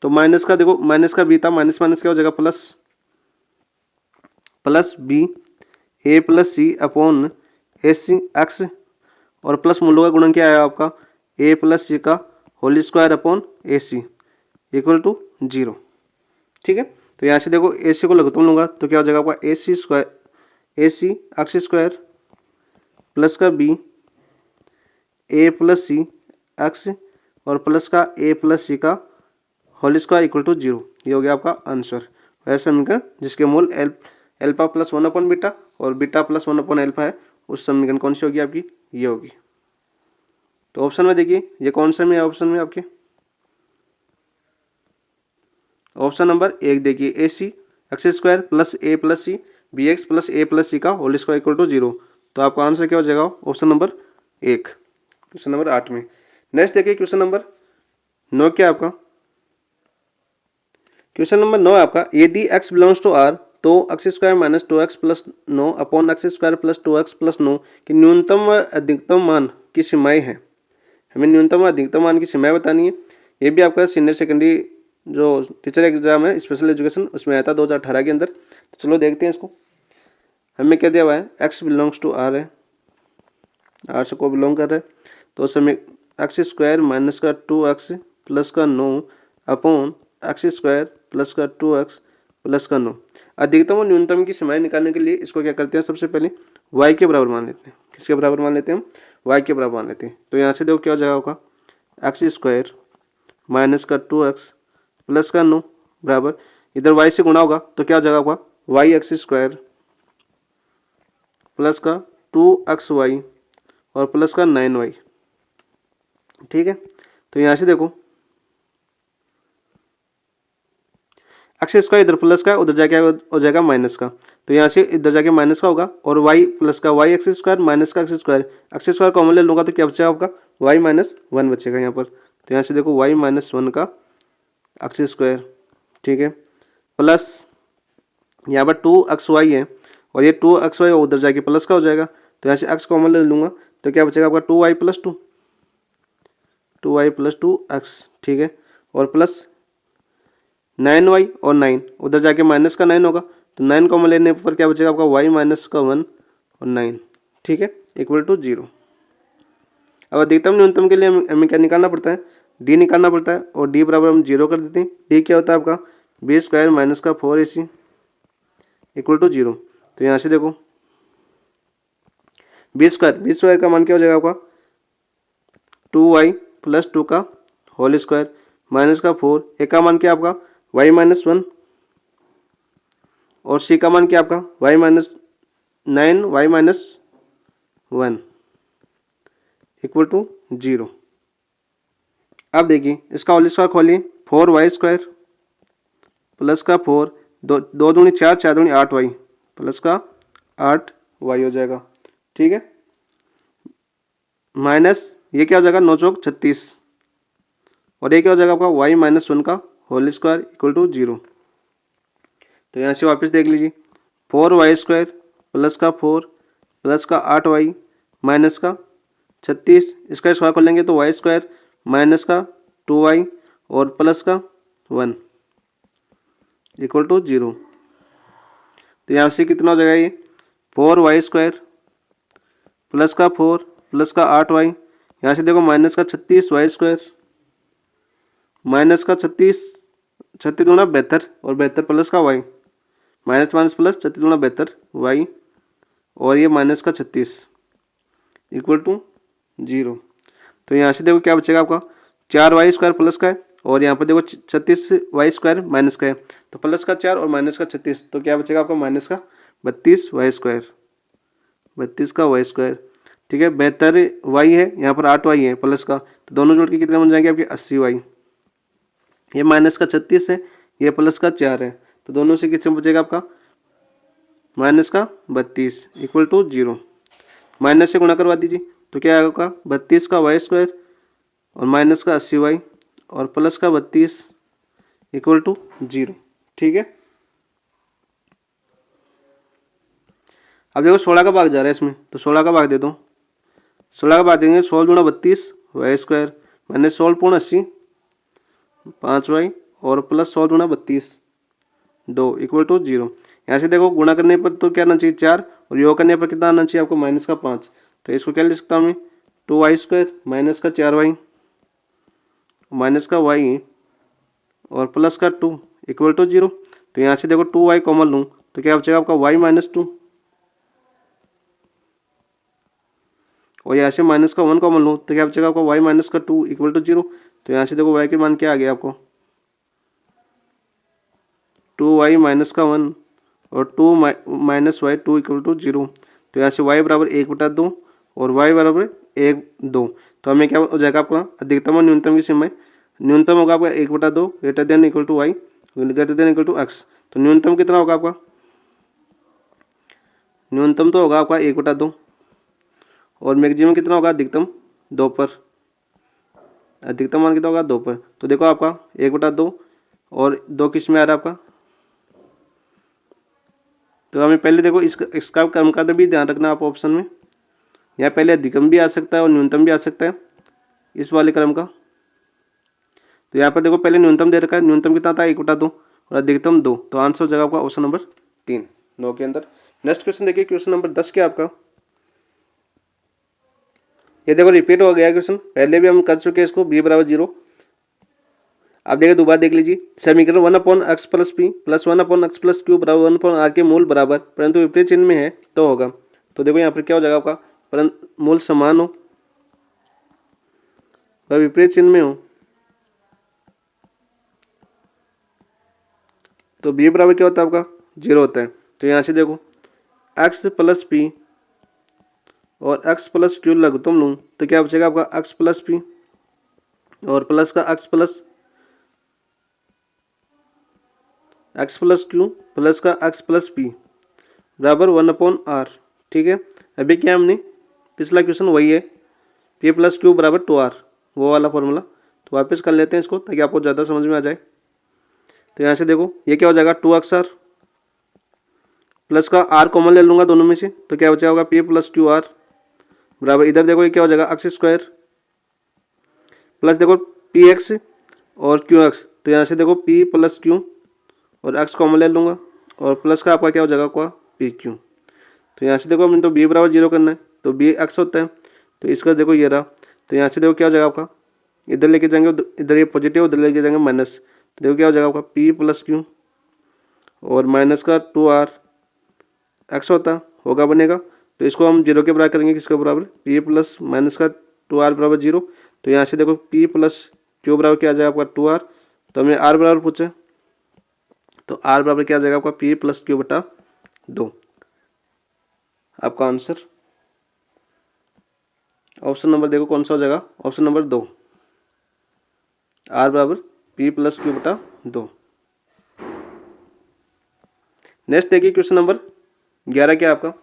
तो माइनस का देखो माइनस का बी था, माइनस माइनस क्या हो जाएगा plus, plus b a plus c upon a C x और प्लस मूलों का गुणन क्या है आपका ए प्लस सी का whole square upon a c equal to 0। ठीक है, तो यहाँ से देखो ए सी को लघुत्तम लूँगा तो क्या हो जाएगा आपका ए सी स्क्वायर ए सी एक्स स्क्वायर प्लस का B a plus C x और प्लस का ए प्लस सी का होल स्क्वायर इक्वल टू 0। ये हो गया आपका आंसर। वह समीकरण जिसके मूल अल्फा प्लस 1 अपॉन बीटा और बीटा प्लस 1 अपॉन अल्फा है, उस समीकरण कौन सी होगी आपकी, ये होगी। तो ऑप्शन में देखिए ये कौन सा में है, ऑप्शन में आपके ऑप्शन नंबर 1 देखिए A C X square plus A plus C B X plus A plus सी का होल स्क्वायर इक्वल टू 0। तो आपका आंसर क्या हो जाएगा, ऑप्शन नंबर 1, क्वेश्चन नंबर 8 में। नेक्स्ट देखिए क्वेश्चन नंबर 9 क्या आपका, क्वेश्चन नंबर 9 आपका यदि x बिलोंग्स टू r तो x square minus 2x plus 9 upon x square plus 2x plus 9 की न्यूनतम व अधिकतम मान की सीमाएं हैं। हमें न्यूनतम व अधिकतम मान की सीमाएं बतानी है। ये भी आपका सीनियर सेकेंडरी जो टीचर एग्जाम है स्पेशल एजुकेशन उसमें आया था 2018 के अंदर। तो चलो देखते हैं इसको। हमें क्या दिया हुआ है, x बिलोंग्स टू r है, r से को बिलोंग कर रहा है, तो उस समय एक्स स्क्वायर माइनस का 2x प्लस का 9 अपॉन एक्स स्क्वायर प्लस का 2x प्लस का 9। अधिकतम और न्यूनतम की सीमाएं निकालने के लिए इसको क्या करते हैं, सबसे पहले y के बराबर मान लेते हैं। किसके बराबर मान लेते हैं हम, y के बराबर मान लेते हैं। तो यहाँ से देखो क्या हो जाएगा होगा, एक्स स्क्वायर माइनस का 2x प्लस का 9 बराबर, इधर y से गुणा होगा तो क्या हो जाएगा आपका वाई एक्स स्क्वायर प्लस का 2xy और प्लस का 9y। ठीक है, तो यहाँ से देखो एक्स स्क्वायर इधर प्लस का उधर जाके हो जाएगा माइनस का, तो यहाँ से इधर जाके माइनस का होगा और y प्लस का वाई एक्स स्क्वायर माइनस का एक्स स्क्वायर कॉमन ले लूँगा तो क्या बचेगा आपका y माइनस 1 बचेगा यहाँ पर। तो यहाँ से देखो y माइनस 1 का एक्स स्क्वायर, ठीक है, प्लस यहाँ पर 2xy है और ये 2xy उधर जाके प्लस का हो जाएगा, तो यहाँ से x कॉमन ले लूँगा तो क्या बचेगा आपका 2y plus 2, 2y plus 2x, ठीक है, और प्लस 9y और 9 उधर जाके माइनस का 9 होगा, तो 9 कॉमन लेने पर क्या बचेगा आपका y माइनस का 1 और 9, ठीक है, इक्वल टू 0। अब अधिकतम न्यूनतम के लिए हमें क्या निकालना पड़ता है, d निकालना पड़ता है, और d बराबर हम 0 कर देते हैं। d क्या होता है आपका बी स्क्वायर माइनस का 4ac इक्वल टू 0। तो यहाँ से देखो बी स्क्वायर का मान क्या हो जाएगा आपका 2y प्लस 2 का होल स्क्वायर माइनस का 4, ए का मान क्या आपका y माइनस 1 और सी का मान क्या आपका y minus 9 y minus 1 equal to 0। अब देखिए इसका होल स्क्वायर खोलिए, 4y स्क्वायर प्लस का 4 दो दूनी 4 4 दूनी 8y प्लस का 8y हो जाएगा, ठीक है, माइनस ये क्या हो जाएगा 9 चौक 36 और ये क्या हो जाएगा आपका y माइनस 1 का होल स्क्वायर इक्वल टू 0। तो यहाँ से वापस देख लीजिए 4y स्क्वायर प्लस का 4 प्लस का 8y माइनस का 36, इसका स्क्वायर कर लेंगे तो y स्क्वायर माइनस का 2y और प्लस का 1 इक्वल टू 0। तो यहाँ से कितना हो जाएगा ये 4y स्क्वायर प्लस का 4 प्लस का 8y, यहाँ से देखो माइनस का 36y स्क्वायर माइनस का 36 दूना 72 और 72 प्लस का y माइनस माइनस प्लस 36 दूना 72 y और ये माइनस का 36 इक्वल टू 0। तो यहाँ से देखो क्या बचेगा आपका 4y स्क्वायर प्लस का है और यहाँ पर देखो 36y स्क्वायर माइनस का है, तो प्लस का 4 और माइनस का 36, तो क्या बचेगा आपका माइनस का 32y स्क्वायर, 32 का y स्क्वायर, ठीक है, 72y है यहाँ पर 8y है प्लस का, तो दोनों जोड़ के कितने बन जाएंगे आपके 80y। ये माइनस का 36 है, ये प्लस का 4 है, तो दोनों से कितना बचेगा आपका माइनस का 32 इक्वल टू 0। माइनस से गुणा करवा दीजिए तो क्या आएगा 32 का y स्क्वायर और माइनस का 80y और प्लस का 32 इक्वल टू 0, ठीक है। अब देखो 16 का भाग जा रहा है इसमें, तो 16 का भाग दे दो, 16 का भाग देंगे 16 दूना 32 y स्क्वायर माइनस 16 पूर्ण 80 5y और प्लस 16 दूना 32 2 इक्वल टू 0। यहाँ से देखो गुणा करने पर तो क्या आना चाहिए 4 और योग करने पर कितना आना चाहिए आपको माइनस का 5, तो इसको क्या लिख सकता हूँ मैं 2y स्क्वायर माइनस का 4y माइनस का y और प्लस का 2 इक्वल टू 0। तो यहाँ से देखो 2y कॉमन लूँ तो क्या बचेगा आपका y माइनस 2 और यहाँ से माइनस का 1 कॉमन लूँ तो क्या बचेगा आपका y माइनस का 2 इक्वल टू 0। तो यहाँ से देखो y के मान क्या आ गया आपको 2y माइनस का 1 और 2 माइनस y 2 इक्वल टू 0। तो यहाँ से y बराबर 1/2 और y बराबर 1 2। तो हमें क्या हो जाएगा आपका अधिकतम और न्यूनतम की सीमाएं। न्यूनतम होगा आपका 1/2 greater than equal to y greater than equal to x. तो न्यूनतम कितना होगा आपका, न्यूनतम तो होगा आपका 1/2 और मैक्सिमम कितना होगा अधिकतम 2 पर। अधिकतम मान कितना होगा 2 पर। तो देखो आपका 1/2 और 2 किस में आ रहा है आपका। तो हमें पहले देखो इसका क्रम का भी ध्यान रखना आप ऑप्शन में। यहाँ पहले अधिकतम भी आ सकता है और न्यूनतम भी आ सकता है इस वाले क्रम का। तो यहाँ पर देखो पहले न्यूनतम दे रखा है, न्यूनतम कितना था 1/2 और अधिकतम 2। तो आंसर हो जाएगा आपका ऑप्शन नंबर 3 9 के अंदर। नेक्स्ट क्वेश्चन देखिए, क्वेश्चन नंबर 10 क्या आपका। ये देखो रिपीट हो गया क्वेश्चन, पहले भी हम कर चुके हैं इसको। b = 0। आप देखिए दोबारा देख लीजिए। समीकरण 1/x + p + 1/x + q = 1/r के मूल बराबर परंतु विपरीत चिन्ह में है तो होगा। तो देखो यहाँ पर क्या हो जाएगा आपका, परंतु मूल समान हो वह विपरीत चिन्ह में हो तो b बराबर क्या होता है आपका 0 होता है। तो यहाँ से देखो x + p और x + q लघुत्तम लूँ तो क्या बचेगा आपका x + p और प्लस का x + q प्लस का x + p बराबर 1/r। ठीक है, अभी क्या हमने पिछला क्वेश्चन वही है, p + q = 2r, वो वाला फॉर्मूला। तो वापस कर लेते हैं इसको ताकि आपको ज़्यादा समझ में आ जाए। तो यहाँ से देखो ये क्या हो जाएगा 2xr प्लस का r कॉमन ले लूँगा दोनों में से तो क्या बचा होगा p + qr बराबर, इधर देखो ये क्या हो जाएगा x² प्लस देखो px और qx। तो यहाँ से देखो p + q और x कॉमन ले लूँगा और प्लस का आपका क्या हो जाएगा आपका pq। तो यहाँ से देखो हमने तो b = 0 करना है तो b x होता है। तो इसका देखो ये रहा। तो यहाँ से देखो क्या हो जाएगा आपका, इधर लेके जाएंगे, इधर ये पॉजिटिव उधर लेके जाएंगे माइनस। तो देखो क्या हो जाएगा आपका p + q और माइनस का 2r x होगा बनेगा। तो इसको हम 0 के बराबर करेंगे, किसके बराबर p + माइनस का 2r = 0। तो यहाँ से देखो p + q बराबर क्या आ जाएगा आपका 2r। तो हमने r बराबर पूछा तो r बराबर क्या आ जाएगा आपका p + q / 2। आपका आंसर ऑप्शन नंबर देखो कौन सा हो जाएगा, ऑप्शन नंबर 2 r बराबर p + q / 2। नेक्स्ट देखिए क्वेश्चन नंबर 11 क्या आपका।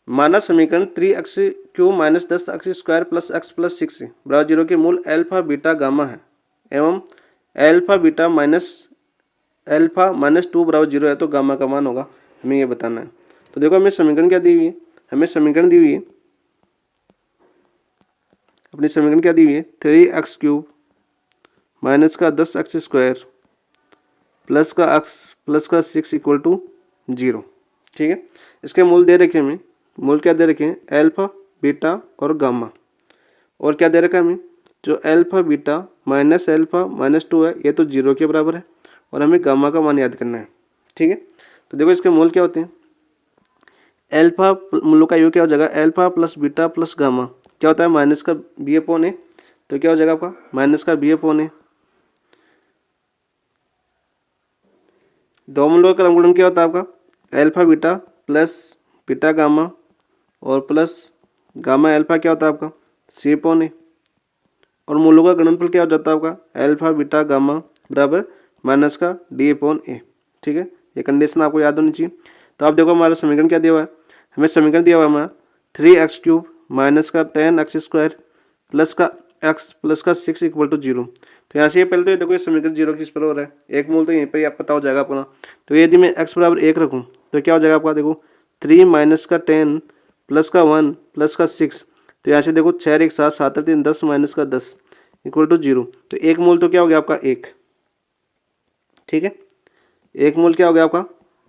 माना समीकरण 3x³ - 10x² + x + 6 = 0 के मूल अल्फा बीटा गामा है एवं अल्फा बीटा माइनस अल्फा -2 = 0 है तो गामा का मान होगा, हमें ये बताना है। तो देखो हमें समीकरण क्या दी हुई है, हमें समीकरण दी हुई है, अपनी समीकरण क्या दी हुई है 3x³ - 10x² प्लस का x प्लस का 6 = 0। ठीक है, इसके मूल दे रखे हमें, मूल क्या दे रखे हैं अल्फा बीटा और गामा। और क्या दे रखा है हमें, जो अल्फा बीटा माइनस अल्फा -2 है ये तो 0 के बराबर है और हमें गामा का मान याद करना है। ठीक है, तो देखो इसके मूल क्या होते हैं, अल्फा मूलों का योग क्या हो जाएगा alpha plus beta plus gamma क्या होता है माइनस का b/a। तो क्या हो जाएगा आपका माइनस का b/a। दो मूलों का क्रमगुणन क्या होता है आपका alpha beta plus beta gamma और प्लस गामा अल्फा क्या होता है आपका c/a। और मूलों का गुणनफल क्या हो जाता है आपका अल्फा बीटा गामा बराबर माइनस का d/a। ठीक है, ये कंडीशन आपको याद होनी चाहिए। तो आप देखो हमारा समीकरण क्या दिया हुआ है, हमें समीकरण दिया हुआ है हमारा 3x³ माइनस का 10x² प्लस का x प्लस का 6 = 0। तो यहाँ से पहले तो ये देखो ये समीकरण 0 किस पर हो रहा है, एक मूल तो यहीं पर ही आप पता हो जाएगा अपना। तो यदि मैं x = 1 रखूँ तो क्या हो जाएगा आपका देखो 3 माइनस का 10 प्लस का 1 प्लस का 6। तो यहाँ से देखो 6 1 7 7 3 10 माइनस का 10 = 0। तो एक मूल तो क्या हो गया आपका 1। ठीक है, एक मूल क्या हो गया आपका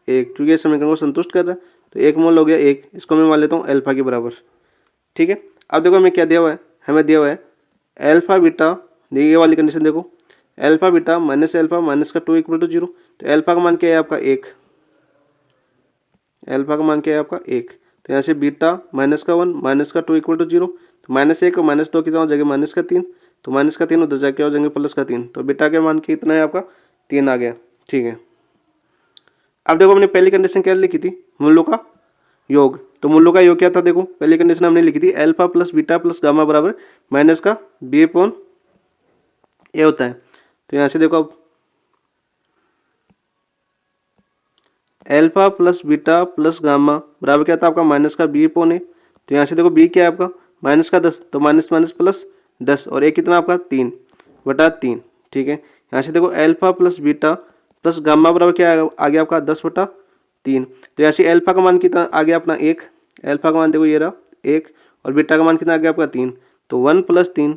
1 क्योंकि ये समीकरण को संतुष्ट कर रहा है। तो एक मूल हो गया 1, इसको मैं मान लेता हूँ अल्फा के बराबर। ठीक है, अब देखो हमें क्या दिया हुआ है, हमें दिया हुआ है अल्फा बीटा, ये वाली कंडीशन देखो alpha beta minus alpha minus का 2 = 0। तो अल्फा का मान क्या है आपका 1, अल्फा का मान क्या है आपका 1। तो यहाँ से बीटा माइनस का 1 माइनस का 2 = 0। तो -1 और -2 कितना हो जाएगा माइनस का 3। तो माइनस का 3 उधर जाके क्या हो जाएंगे प्लस का 3। तो बीटा के मान कितना है आपका 3 आ गया। ठीक है, अब देखो हमने पहली कंडीशन क्या लिखी थी मूलों का योग। तो मूलों का योग क्या था, देखो पहली कंडीशन हमने लिखी थी alpha plus beta plus gamma बराबर माइनस का बी अपॉन ए होता है। तो यहाँ से देखो अब alpha plus beta plus gamma बराबर क्या था आपका माइनस का बी अपॉन ए। तो यहाँ से देखो बी क्या है आपका माइनस का 10, तो माइनस माइनस प्लस 10 और ए कितना आपका 3/3। ठीक है, यहाँ से देखो alpha plus beta plus gamma बराबर क्या आ गया आपका 10/3। तो यहाँ से अल्फा का मान कितना आ गया अपना 1, अल्फा का मान देखो ये रहा 1 और बीटा का मान कितना आ गया आपका 3। तो 1 + 3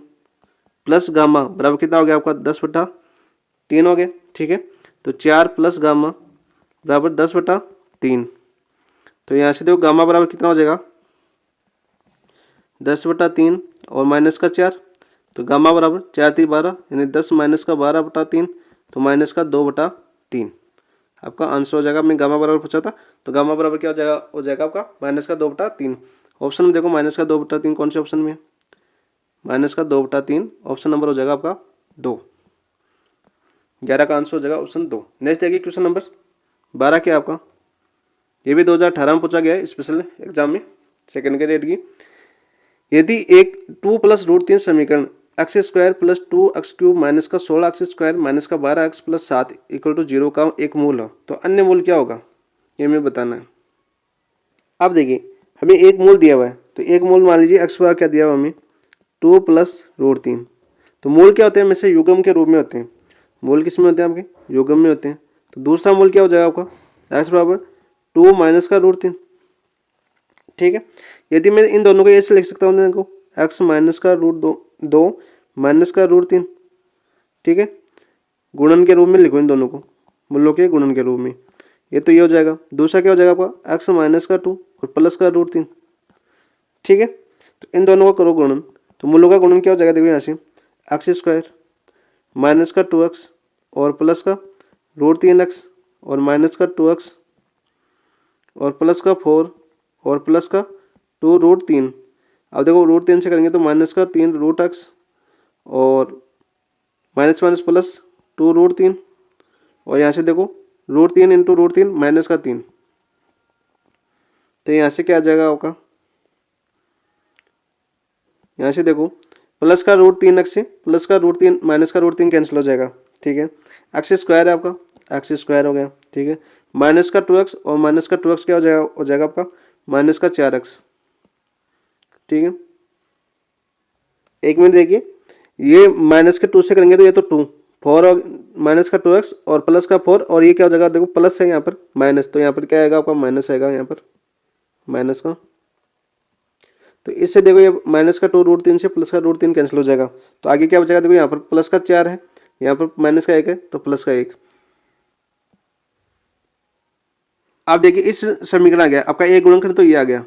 प्लस गामा बराबर कितना हो गया आपका 10/3 हो गया। ठीक है, तो 4 प्लस गामा बराबर 10/3। तो यहाँ से देखो गामा बराबर कितना हो जाएगा 10/3 और माइनस का 4। तो गामा बराबर 4×3 12 यानी 10 माइनस का 12/3 तो माइनस का 2/3 आपका आंसर हो जाएगा। आपने गामा बराबर पूछा था तो गामा बराबर क्या हो जाएगा आपका माइनस का 2/3। ऑप्शन में देखो माइनस का 2/3 कौन से ऑप्शन में है, माइनस का 2/3 ऑप्शन नंबर हो जाएगा आपका 2। 11 का आंसर हो जाएगा ऑप्शन 2। नेक्स्ट देखिए क्वेश्चन नंबर 12 क्या आपका, ये भी 2018 में पूछा गया है स्पेशल एग्जाम में सेकंड ग्रेड की। यदि एक 2 + √3 समीकरण x² + 2x³ माइनस का 16x² माइनस का 12x + 7 = 0 का एक मूल हो तो अन्य मूल क्या होगा, ये हमें बताना है। अब देखिए हमें एक मूल दिया हुआ है तो एक मूल मान लीजिए x बराबर क्या दिया हुआ हमें 2 + √3। तो मूल क्या होते हैं, हमेशा युग्म के रूप में होते हैं। मूल किस में होते हैं आपके युग्म में होते हैं। तो दूसरा मूल क्या हो जाएगा आपका x बराबर 2 माइनस का √3। ठीक है, यदि मैं इन दोनों को ऐसे लिख सकता हूँ देखो x माइनस का √2 माइनस का √3। ठीक है, गुणन के रूप में लिखो इन दोनों को मूलों के गुणन के रूप में, ये तो ये हो जाएगा। दूसरा क्या हो जाएगा आपका x माइनस का 2 और प्लस का √3। ठीक है, तो इन दोनों को करो गुणन तो मूलों का गुणन क्या हो जाएगा देखो यहाँ से x² माइनस का 2x और प्लस का √3x और माइनस का 2x और प्लस का 4 और प्लस का 2√3। अब देखो √3 से करेंगे तो माइनस का 3√x और माइनस माइनस प्लस 2√3 और यहाँ से देखो √3 × √3 माइनस का 3। तो यहाँ से क्या आ जाएगा आपका, यहाँ से देखो प्लस का √3x से प्लस का √3 माइनस का √3 कैंसिल हो जाएगा। ठीक है, x² है आपका x² हो गया। ठीक है, माइनस का 2x और माइनस का 2x क्या हो जाएगा आपका माइनस का 4x। ठीक है, एक मिनट देखिए ये माइनस के 2 से करेंगे तो ये तो 2 4 और माइनस का 2x और प्लस का 4 और ये क्या हो जाएगा देखो प्लस है यहाँ पर माइनस, तो यहाँ पर क्या आएगा आपका माइनस आएगा यहाँ पर माइनस का। तो इससे देखो ये माइनस का 2√3 से प्लस का √3 कैंसिल हो जाएगा। तो आगे क्या बचेगा देखो यहाँ पर प्लस का 4 है, यहाँ पर माइनस का 1 है तो प्लस का 1। आप देखिए इस समीकरण आ गया आपका एक गुणनखंड तो ये आ गया,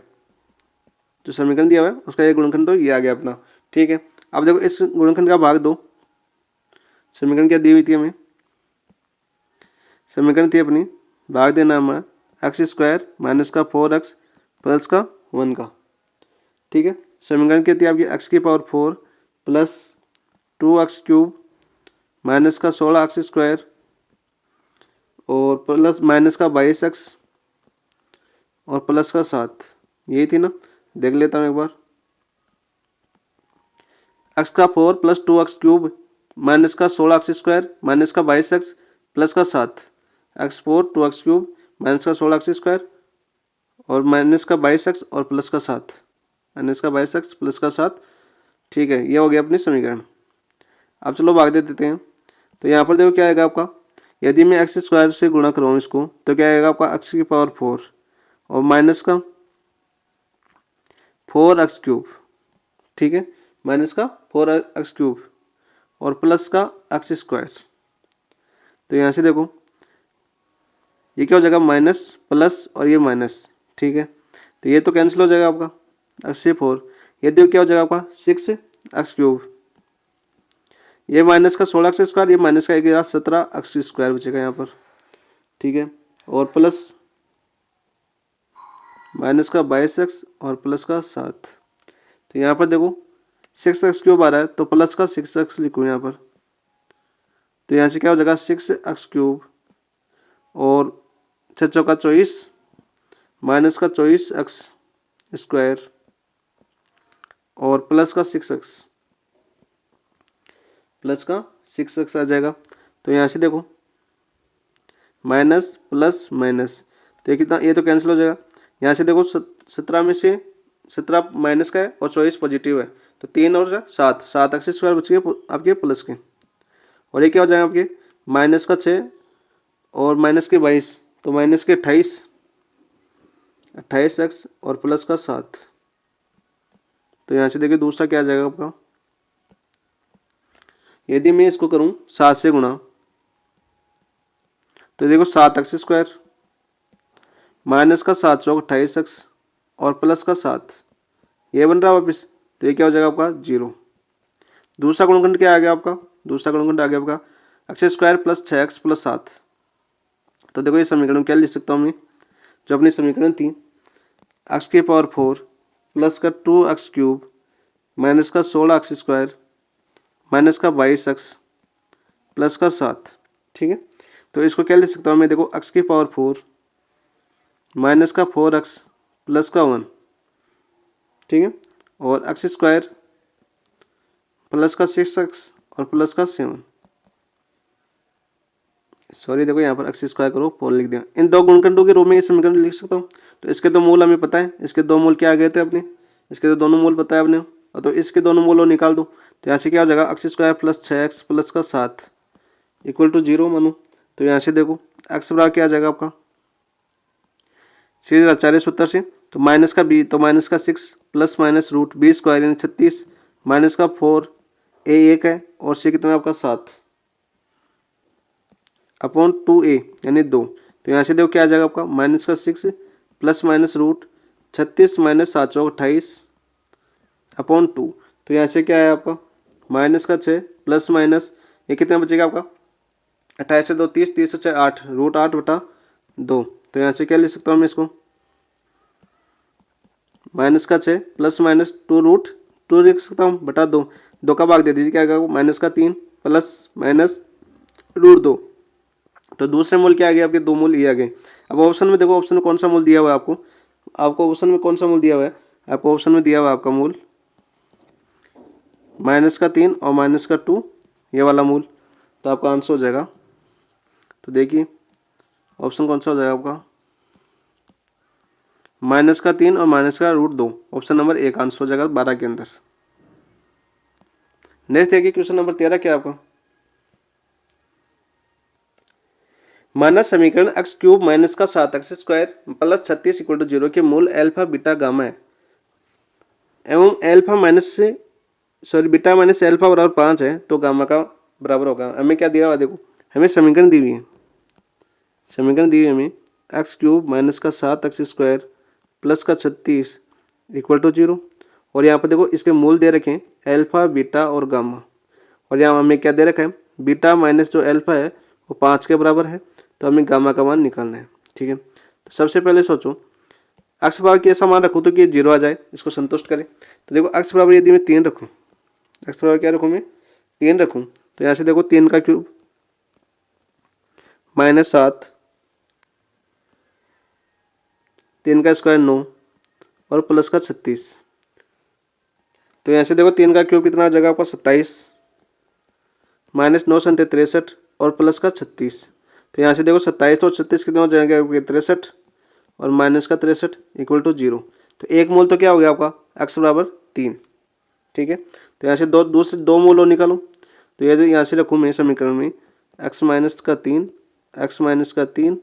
जो समीकरण दिया हुआ है उसका एक गुणनखंड तो ये आ गया अपना। ठीक है, अब देखो इस गुणनखंड का भाग 2, समीकरण क्या दी हुई थी हमें, समीकरण थी अपनी भाग देना हमारा x² माइनस का 4x प्लस का 1 का। ठीक है, समीकरण क्या थी आपकी x⁴ प्लस 2x³ माइनस का 16x² और प्लस माइनस का 22x और प्लस का 7, यही थी ना। देख लेता हूँ एक बार, x⁴ प्लस 2x³ माइनस का 16x² माइनस का 22x प्लस का 7, x⁴ 2x³ माइनस का 16x² और माइनस का 22x और प्लस का 7, माइनस का 22x प्लस का 7। ठीक है, ये हो गया अपनी समीकरण। अब चलो भाग दे देते हैं। तो यहाँ पर देखो क्या आएगा आपका, यदि मैं x² से गुणा कराऊँ इसको तो क्या आएगा आपका x⁴ और माइनस का 4x³। ठीक है, माइनस का 4x³ और प्लस का x²। तो यहाँ से देखो ये क्या हो जाएगा माइनस प्लस और ये माइनस। ठीक है, तो ये तो कैंसिल हो जाएगा आपका x⁴। ये देखो क्या हो जाएगा आपका 6x³, ये माइनस का 16x² ये माइनस का 17x² बचेगा यहाँ पर। ठीक है, और प्लस माइनस का 22x और प्लस का 7। तो यहाँ पर देखो 6x³ आ रहा है तो प्लस का 6x लिखो यहाँ पर। तो यहाँ से क्या हो जाएगा 6x³ और 6 चौका 24 माइनस का 24x² और प्लस का 6x आ जाएगा। तो यहाँ से देखो माइनस प्लस माइनस, तो ये कितना, ये तो कैंसिल हो जाएगा। यहाँ से देखो 17 में से 17 माइनस का है और 24 पॉजिटिव है, तो 3 और 7x² बच गए आपके प्लस के। और ये क्या हो जाएगा आपके माइनस का 6 और माइनस के 22, तो माइनस के 28x और प्लस का 7। तो यहाँ से देखिए दूसरा क्या आ जाएगा आपका, यदि मैं इसको करूँ 7 से गुणा, तो देखो 7x² माइनस का 7 चौक 28x और प्लस का 7, ये बन रहा है वापिस। तो ये क्या हो जाएगा आपका 0। दूसरा गुणनखंड क्या आ गया आपका, दूसरा गुणनखंड आ गया आपका x² प्लस 6x प्लस 7। तो देखो ये समीकरण क्या लिख सकता हूँ मैं, जो अपनी समीकरण थी x⁴ प्लस का 2x³ माइनस का 16x² माइनस का 22x प्लस का 7। ठीक है, तो इसको क्या लिख सकता हूँ मैं, देखो x⁴ माइनस का 4x प्लस का 1, ठीक है, और x² प्लस का 6x और प्लस का 7। सॉरी देखो यहाँ पर x² करो 4 लिख दिया। इन दो गुणनखंडों के रूप में ये समीकरण लिख सकता हूँ। तो इसके दो मूल हमें पता है, इसके दो मूल क्या आ गए थे अपने, इसके तो दोनों मूल पता है अपने, और तो इसके दोनों मूलों निकाल दो। तो यहाँ से क्या हो जाएगा x² प्लस 6x प्लस का 7 इक्वल टू 0 मानो। तो यहाँ से देखो x बराबर क्या आ जाएगा आपका, सीधे 40 सूत्र से, तो माइनस का b तो माइनस का 6 प्लस माइनस रूट b² यानी 36 माइनस का 4 a 1 है और c कितना आपका 7 अपॉन 2a यानी 2। तो यहाँ से देखो क्या आ जाएगा आपका माइनस का 6 प्लस माइनस रूट 36 माइनस 7 चौक 28 अपॉन 2। तो यहाँ से क्या है आपका माइनस का 6 प्लस माइनस ये कितना बचेगा आपका 28 से 2 30, 30 से 6 8 रूट 8/2। तो यहाँ से क्या लिख सकता हूँ मैं इसको माइनस का 6 प्लस माइनस 2 रूट 2 लिख सकता हूँ बटा 2, 2 का भाग दे दीजिए क्या आएगा माइनस का 3 प्लस माइनस रूट 2। तो दूसरे मूल क्या आ गए आपके, 2 मूल ये आ गए। अब ऑप्शन में देखो, ऑप्शन में कौन सा मूल दिया हुआ है आपको, आपको ऑप्शन में कौन सा मूल दिया हुआ है, आपको ऑप्शन में दिया हुआ है आपका मूल माइनस का 3 और माइनस का 2 ये वाला मूल। तो आपका आंसर हो जाएगा, तो देखिए ऑप्शन कौन सा हो जाएगा आपका माइनस का 3 और माइनस का रूट 2, ऑप्शन नंबर 1 आंसर हो जाएगा 12 के अंदर। नेक्स्ट देखिए क्वेश्चन नंबर 13 क्या आपका, माना समीकरण x³ माइनस का 7x² प्लस 36 इक्वल टू 0 के मूल अल्फा बीटा गामा है एवं अल्फा माइनस से बीटा माइनस अल्फा बराबर 5 है, तो गामा का बराबर होगा। हमें क्या दिया हुआ देखो, हमें समीकरण दी हुई है, समीकरण दी हुई है हमें x³ माइनस का 7x² प्लस का 36 इक्वल टू 0, और यहाँ पर देखो इसके मूल दे रखे हैं अल्फा बीटा और गामा, और यहाँ हमें क्या दे रखा है बीटा माइनस जो अल्फा है वो 5 के बराबर है, तो हमें गामा का मान निकालना है। ठीक है, तो सबसे पहले सोचो x बराबर की ऐसा मान रखूँ तो कि 0 आ जाए, इसको संतुष्ट करें। तो देखो x बराबर यदि मैं 3 रखूँ, x बराबर क्या रखूँ मैं 3 रखूँ, तो यहाँ से देखो 3 का क्यूब माइनस 7, 3 का स्क्वायर 9 और प्लस का 36। तो यहाँ से देखो 3 का क्यूब कितना आ जाएगा आपका 27 माइनस 9 × 63 और प्लस का 36। तो यहाँ से देखो 27 और 36 कितने हो जाएंगे आपके 63 और माइनस का 63 इक्वल टू 0। तो एक मूल तो क्या हो गया आपका x बराबर 3। ठीक है, तो यहाँ से दूसरे 2 मूल और निकालो। तो यदि यहाँ से रखूँ मैं समीकरण में x माइनस का 3, x माइनस का 3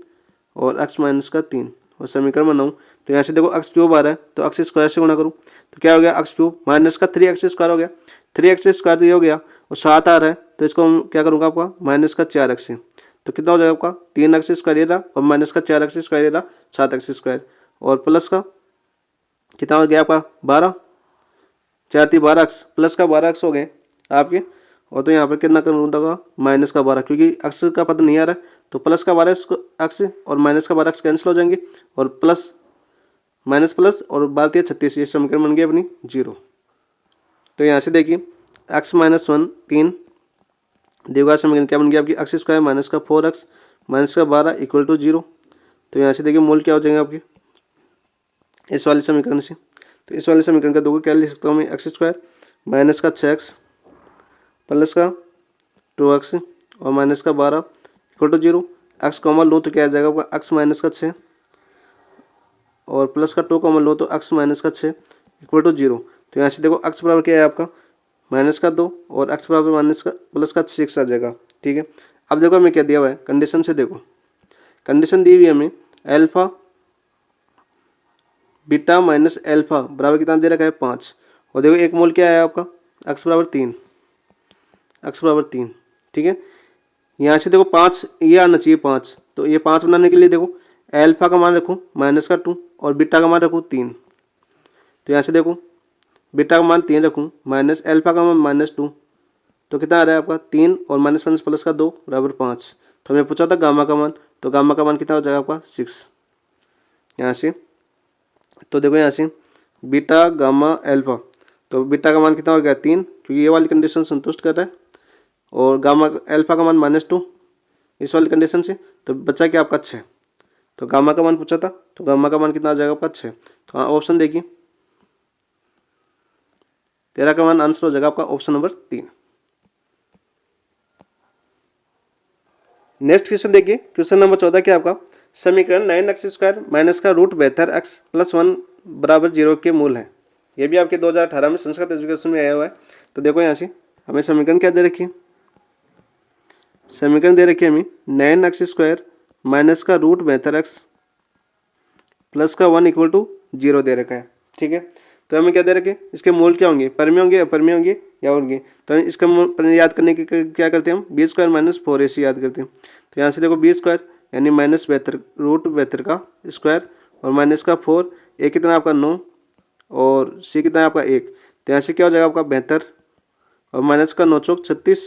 और x माइनस का 3 और समीकरण बनाऊँ, तो यहाँ से देखो x³ आ रहा है तो x² से गुणा करूँ, तो क्या हो गया x³ माइनस का 3x² हो गया, 3x² तो ये हो गया, और 7 आ रहा है तो इसको हम क्या करूँगा आपका माइनस का 4x से, तो कितना हो जाएगा आपका 3x² ये रहा और माइनस का 4x² ये रहा 7x² और प्लस का कितना हो गया आपका 12, 4 × 12x प्लस का 12x हो गए आपके, और तो यहाँ पर कितना करूँगा माइनस का 12, क्योंकि x का पद नहीं आ रहा है तो प्लस का 12x और माइनस का 12x कैंसिल हो जाएंगे और प्लस माइनस प्लस और 12 × 36 ये समीकरण बन गया अपनी 0। तो यहाँ से देखिए x माइनस 1 3 देवगा समीकरण क्या बन गया आपकी x² माइनस का 4x माइनस का 12 इक्वल टू 0। तो यहाँ से देखिए मूल क्या हो जाएंगे आपके इस वाले समीकरण से। तो इस वाले समीकरण का दो को क्या लिख सकता हूँ मैं, एक्स स्क्वायर माइनस का 6x प्लस का 2x और माइनस का 12 इक्वल टू 0। एक्स कॉमन लूँ तो क्या आ जाएगा आपका एक्स माइनस का 6 और प्लस का 2 कॉमन लो तो एक्स माइनस का 6 इक्वल टू 0। तो यहाँ से देखो एक्स बराबर क्या है आपका माइनस का 2 और एक्स बराबर माइनस का प्लस का 6 आ जाएगा। ठीक है, अब देखो हमें क्या दिया हुआ है कंडीशन से, देखो कंडीशन दी हुई है हमें एल्फा बीटा माइनस एल्फा बराबर कितना दे रखा है 5। और देखो एक मोल क्या है आपका एक्स बराबर 3, एक्स बराबर 3। ठीक है, यहाँ से देखो 5 ये आना चाहिए 5, तो ये 5 बनाने के लिए देखो एल्फा का मान रखूँ माइनस का 2 और बीटा का मान रखूँ 3। तो यहाँ से देखो बीटा का मान 3 रखूँ माइनस एल्फा का मान -2, तो कितना आ रहा है आपका 3 और माइनस माइनस प्लस का 2 बराबर 5। तो हमें पूछा था गामा का मान, तो गामा का मान कितना हो जाएगा आपका 6 यहाँ से। तो देखो यहाँ से बीटा गामा एल्फा, तो बीटा का मान कितना हो गया 3 क्योंकि ये वाली कंडीशन संतुष्ट कर रहा है, और गामा एल्फा का मान -2 इस वाली कंडीशन से, तो बच्चा क्या आपका 6। तो गामा का मान पूछा था, तो गामा का मान कितना आ जाएगा आपका 6। तो हाँ ऑप्शन देखिए 13 का मान आंसर हो जाएगा आपका ऑप्शन नंबर 3। नेक्स्ट क्वेश्चन देखिए, क्वेश्चन नंबर 14 क्या आपका समीकरण 9x स्क्वायर माइनस का रूट 72x प्लस 1 बराबर 0 के मूल है। ये भी आपके 2018 में संस्कृत एजुकेशन में आया हुआ है। तो देखो यहाँ से हमें समीकरण क्या दे रखी है, समीकरण दे रखी है हमें 9x स्क्वायर माइनस का रूट 72x प्लस का 1 इक्वल टू 0 दे रखा है। ठीक है, तो हमें क्या दे रखे इसके मूल क्या होंगे, परमे होंगे अपरमे होंगे या होंगे। तो इसका मूल याद करने के क्या करते हैं हम बी स्क्वायर माइनस 4ac याद करते हैं। तो यहाँ से देखो बी स्क्वायर यानी -72 रूट 72 का स्क्वायर और माइनस का 4, ए कितना आपका 9 और सी कितना आपका 1। तो यहाँ से क्या हो जाएगा आपका 72 और माइनस का 9 चौक 36।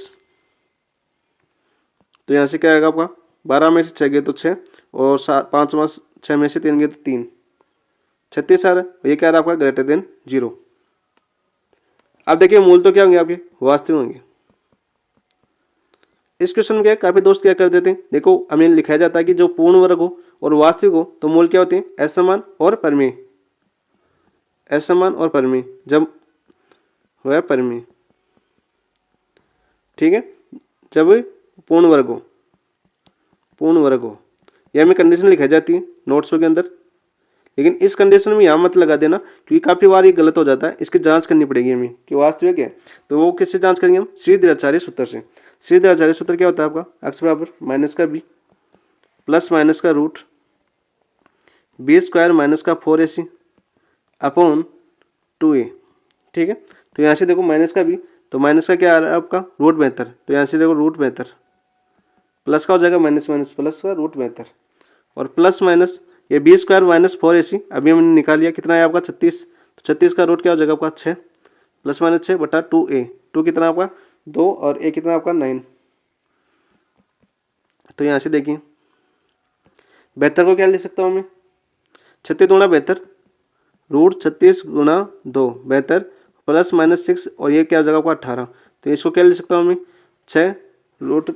तो यहाँ से क्या आएगा आपका 12 में से 6 गए तो 6 और 5 में 6 में से 3 गए तो 3, 36 आ रहा है। ये क्या रहा आपका ग्रेटर देन 0। अब देखिए मूल तो क्या होंगे आपके वास्तविक होंगे। इस क्वेश्चन में क्या काफी दोस्त क्या कर देते हैं, देखो हमें लिखा जाता है कि जो पूर्ण वर्ग हो और वास्तविक हो तो मूल क्या होते हैं असमान और परमेय, असमान और परमेय जब हुआ परमेय। ठीक है, जब पूर्ण वर्ग हो, पूर्ण वर्ग हो यह हमें कंडीशन लिखाई जाती है नोट्सों के अंदर। लेकिन इस कंडीशन में यहाँ मत लगा देना क्योंकि काफ़ी बार ये गलत हो जाता है, इसकी जांच करनी पड़ेगी हमें कि वास्तविक है। तो वो किससे जांच करेंगे हम श्रीधराचार्य सूत्र से। श्रीधराचार्य सूत्र क्या होता है आपका एक्स बराबर माइनस का बी प्लस माइनस का रूट बी स्क्वायर माइनस का 4ac अपॉन 2a। ठीक है, तो यहाँ से देखो माइनस का बी, तो माइनस का क्या आ रहा है आपका रूट 72, तो यहाँ से देखो रूट 72 प्लस का हो जाएगा माइनस माइनस प्लस का रूट 72 और प्लस माइनस ये बी स्क्वायर माइनस 4ac अभी हमने निकाल लिया कितना है आपका 36। तो 36 का रूट क्या हो जाएगा आपका 6 प्लस माइनस 6 बटा 2a, 2 कितना आपका 2 और a कितना आपका 9। तो यहाँ से देखिए 72 को क्या लिख सकता हूँ मैं 36 गुणा 72 रूट 36 गुणा 2 72 प्लस माइनस 6 और ये क्या हो जाएगा आपका 18। तो इसको क्या लिख सकता हूँ मैं 6 रूट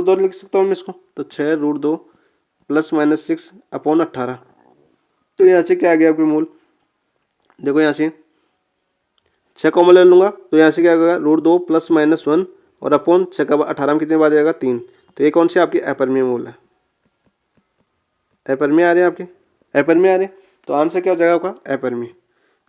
2 लिख सकता हूँ मैं इसको, तो 6 रूट 2 प्लस माइनस 6 अपॉन 18। तो यहाँ से क्या आ गया आपके मूल, देखो यहाँ से 6 कॉमन ले लूँगा तो यहाँ से क्या आएगा रूट 2 प्लस माइनस 1 और अपॉन 6 का 18 में कितने बार जाएगा 3। तो ये कौन से आपके अपरमेय मूल है, अपरमेय आ रहे हैं आपके, अपरमेय आ रहे हैं। तो आंसर क्या हो जाएगा आपका अपरमेय।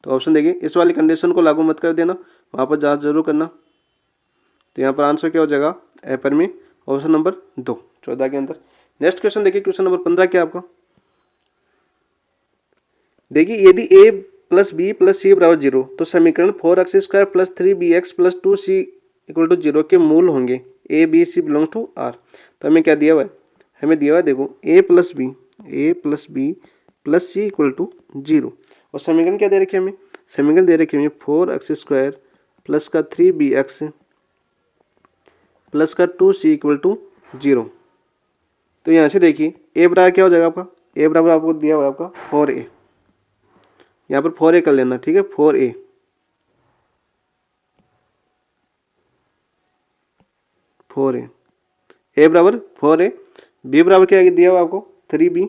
तो ऑप्शन देखिए इस वाली कंडीशन को लागू मत कर देना, वहाँ पर जांच जरूर करना। तो यहाँ पर आंसर क्या हो जाएगा अपरमेय, ऑप्शन नंबर 2 14 के अंदर। नेक्स्ट क्वेश्चन देखिए क्वेश्चन नंबर 15 क्या आपका, देखिए यदि a प्लस बी प्लस सी बराबर 0 तो समीकरण 4x square plus 3bx plus 2c equal to 0 के मूल होंगे a b c belongs to r। तो हमें क्या दिया हुआ है, हमें दिया हुआ है देखो a plus b plus c equal to 0 और समीकरण क्या दे रखे हमें, समीकरण दे रखे हमें 4x स्क्वायर प्लस का 3bx प्लस का 2c इक्वल टू 0। तो यहाँ से देखिए a बराबर क्या हो जाएगा आपका, a बराबर आपको दिया हुआ है आपका 4a, यहाँ पर 4a कर लेना। ठीक है 4a a बराबर 4a, b बराबर क्या दिया हुआ आपको 3b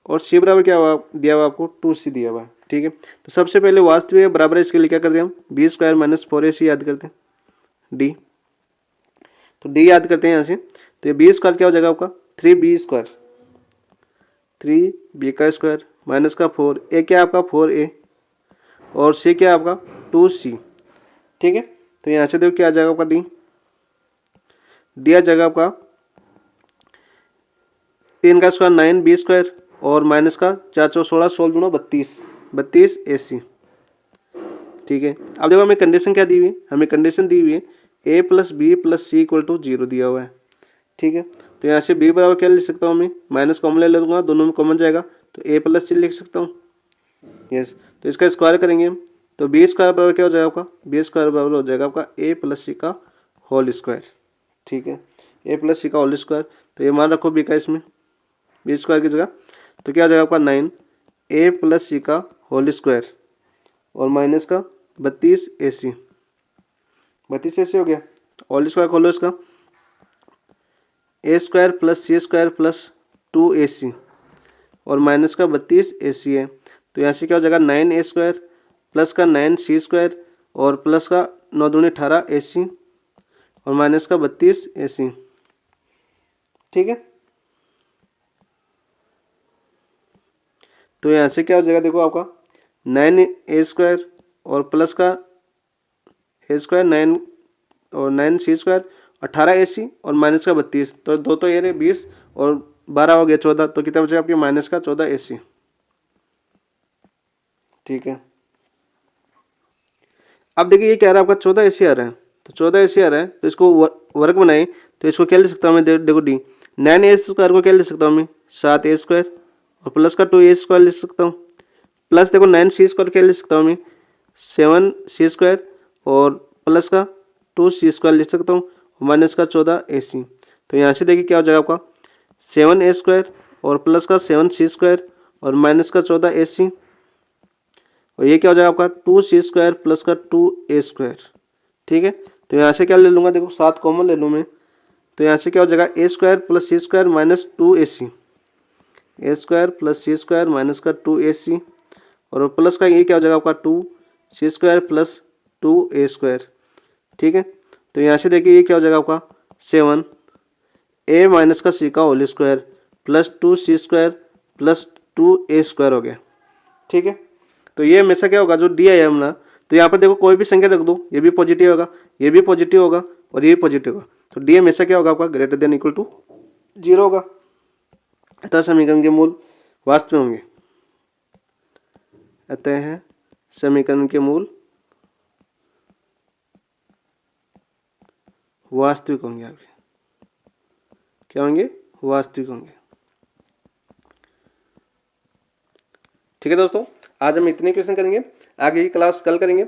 और सी बराबर क्या हुआ दिया हुआ आपको 2c दिया हुआ है। ठीक है, तो सबसे पहले वास्तविक बराबर इसके लिए क्या करते हैं हम बी स्क्वायर माइनस 4ac याद करते हैं डी। तो डी याद करते हैं यहाँ से, तो ये बी स्क्वायर क्या हो जाएगा आपका 3b स्क्वायर, 3b का स्क्वायर माइनस का 4 ए क्या आपका 4a और सी क्या आपका 2c। ठीक है, तो यहाँ से देखो क्या आ जाएगा आपका डी आ जाएगा आपका 3 का स्क्वायर 9b स्क्वायर और माइनस का 4 चौ 16 16 दूना 32 ac। ठीक है, अब देखो हमें कंडीशन क्या दी हुई है, हमें कंडीशन दी हुई है a plus b plus c equal to 0 दिया हुआ है। ठीक है, तो यहाँ से b बराबर क्या लिख सकता हूँ मैं माइनस कॉमन ले लूँगा, दोनों में कॉमन जाएगा तो a प्लस सी लिख सकता हूँ। यस, तो इसका स्क्वायर करेंगे हम तो बी स्क्वायर बराबर क्या हो जाएगा आपका बी स्क्वायर बराबर हो जाएगा आपका a प्लस सी का होल स्क्वायर। ठीक है, a प्लस सी का होल स्क्वायर, तो ये मान रखो b का इसमें बी स्क्वायर की जगह, तो क्या आ जाएगा आपका 9a प्लस सी का होल स्क्वायर और माइनस का 32 ac, 32 ac हो गया। होल स्क्वायर खोलो इसका a square plus c square plus 2ac और माइनस का 32 ac है, तो यहाँ से क्या हो जाएगा 9a स्क्वायर प्लस का 9c स्क्वायर और प्लस का 9 दूनी 18 ac और माइनस का 32 ac। ठीक है, तो यहाँ से क्या हो जाएगा देखो आपका 9a स्क्वायर और प्लस का a स्क्वायर 9 और 9c स्क्वायर 18 ac और माइनस का 32, तो दो तो ये रहे 20 और 12 हो गया 14, तो कितना बचेगा आपके माइनस का 14 ac। ठीक है, अब देखिए ये क्या रहा है आपका 14 ac आ रहा है, तो 14 ac आ रहा है तो इसको वर्ग बनाए तो इसको क्या लिख सकता हूँ मैं देखो डी 9a स्क्वायर को क्या लिख सकता हूँ मैं 7a स्क्वायर और प्लस का 2a स्क्वायर लिख सकता हूँ, प्लस देखो 9c स्क्वायर क्या लिख सकता हूँ मैं 7c स्क्वायर और प्लस का 2c स्क्वायर लिख सकता हूँ और माइनस का 14 ac। तो यहाँ से देखिए क्या हो जाएगा आपका 7a स्क्वायर और प्लस का 7c स्क्वायर और माइनस का 14 ac और ये क्या हो जाएगा आपका 2c स्क्वायर प्लस का 2a स्क्वायर। ठीक है, तो यहाँ से क्या ले लूँगा देखो 7 कॉमन ले लूँ मैं, तो यहाँ से क्या हो जाएगा a square plus c square minus 2ac, a square plus c square minus का 2ac और प्लस का ये क्या हो जाएगा आपका 2c square plus 2a square. ठीक है, तो यहाँ से देखिए ये क्या हो जाएगा आपका 7a माइनस का c का whole square plus 2c square plus 2a square हो गया। ठीक है, तो ये हमेशा क्या होगा जो डी है हमने, तो यहाँ पर देखो कोई भी संख्या रख दो, ये भी पॉजिटिव होगा, ये भी पॉजिटिव होगा और ये भी पॉजिटिव होगा, तो डी हमेशा क्या होगा आपका ग्रेटर देन इक्वल टू 0 होगा। अतः समीकरण के मूल वास्तविक होंगे, अतः समीकरण के मूल वास्तविक होंगे। आपके क्या होंगे वास्तविक होंगे। ठीक है दोस्तों, आज हम इतने क्वेश्चन करेंगे, आगे की क्लास कल करेंगे।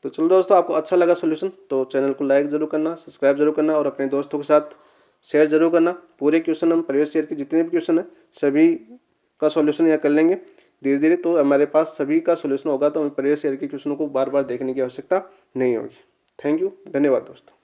तो चलो दोस्तों, आपको अच्छा लगा सॉल्यूशन तो चैनल को लाइक जरूर करना, सब्सक्राइब जरूर करना और अपने दोस्तों के साथ शेयर जरूर करना। पूरे क्वेश्चन हम प्रीवियस ईयर के जितने भी क्वेश्चन है सभी का सॉल्यूशन यहाँ कर लेंगे धीरे धीरे, तो हमारे पास सभी का सॉल्यूशन होगा तो हमें प्रीवियस ईयर के क्वेश्चनों को बार बार देखने की आवश्यकता नहीं होगी। थैंक यू, धन्यवाद दोस्तों।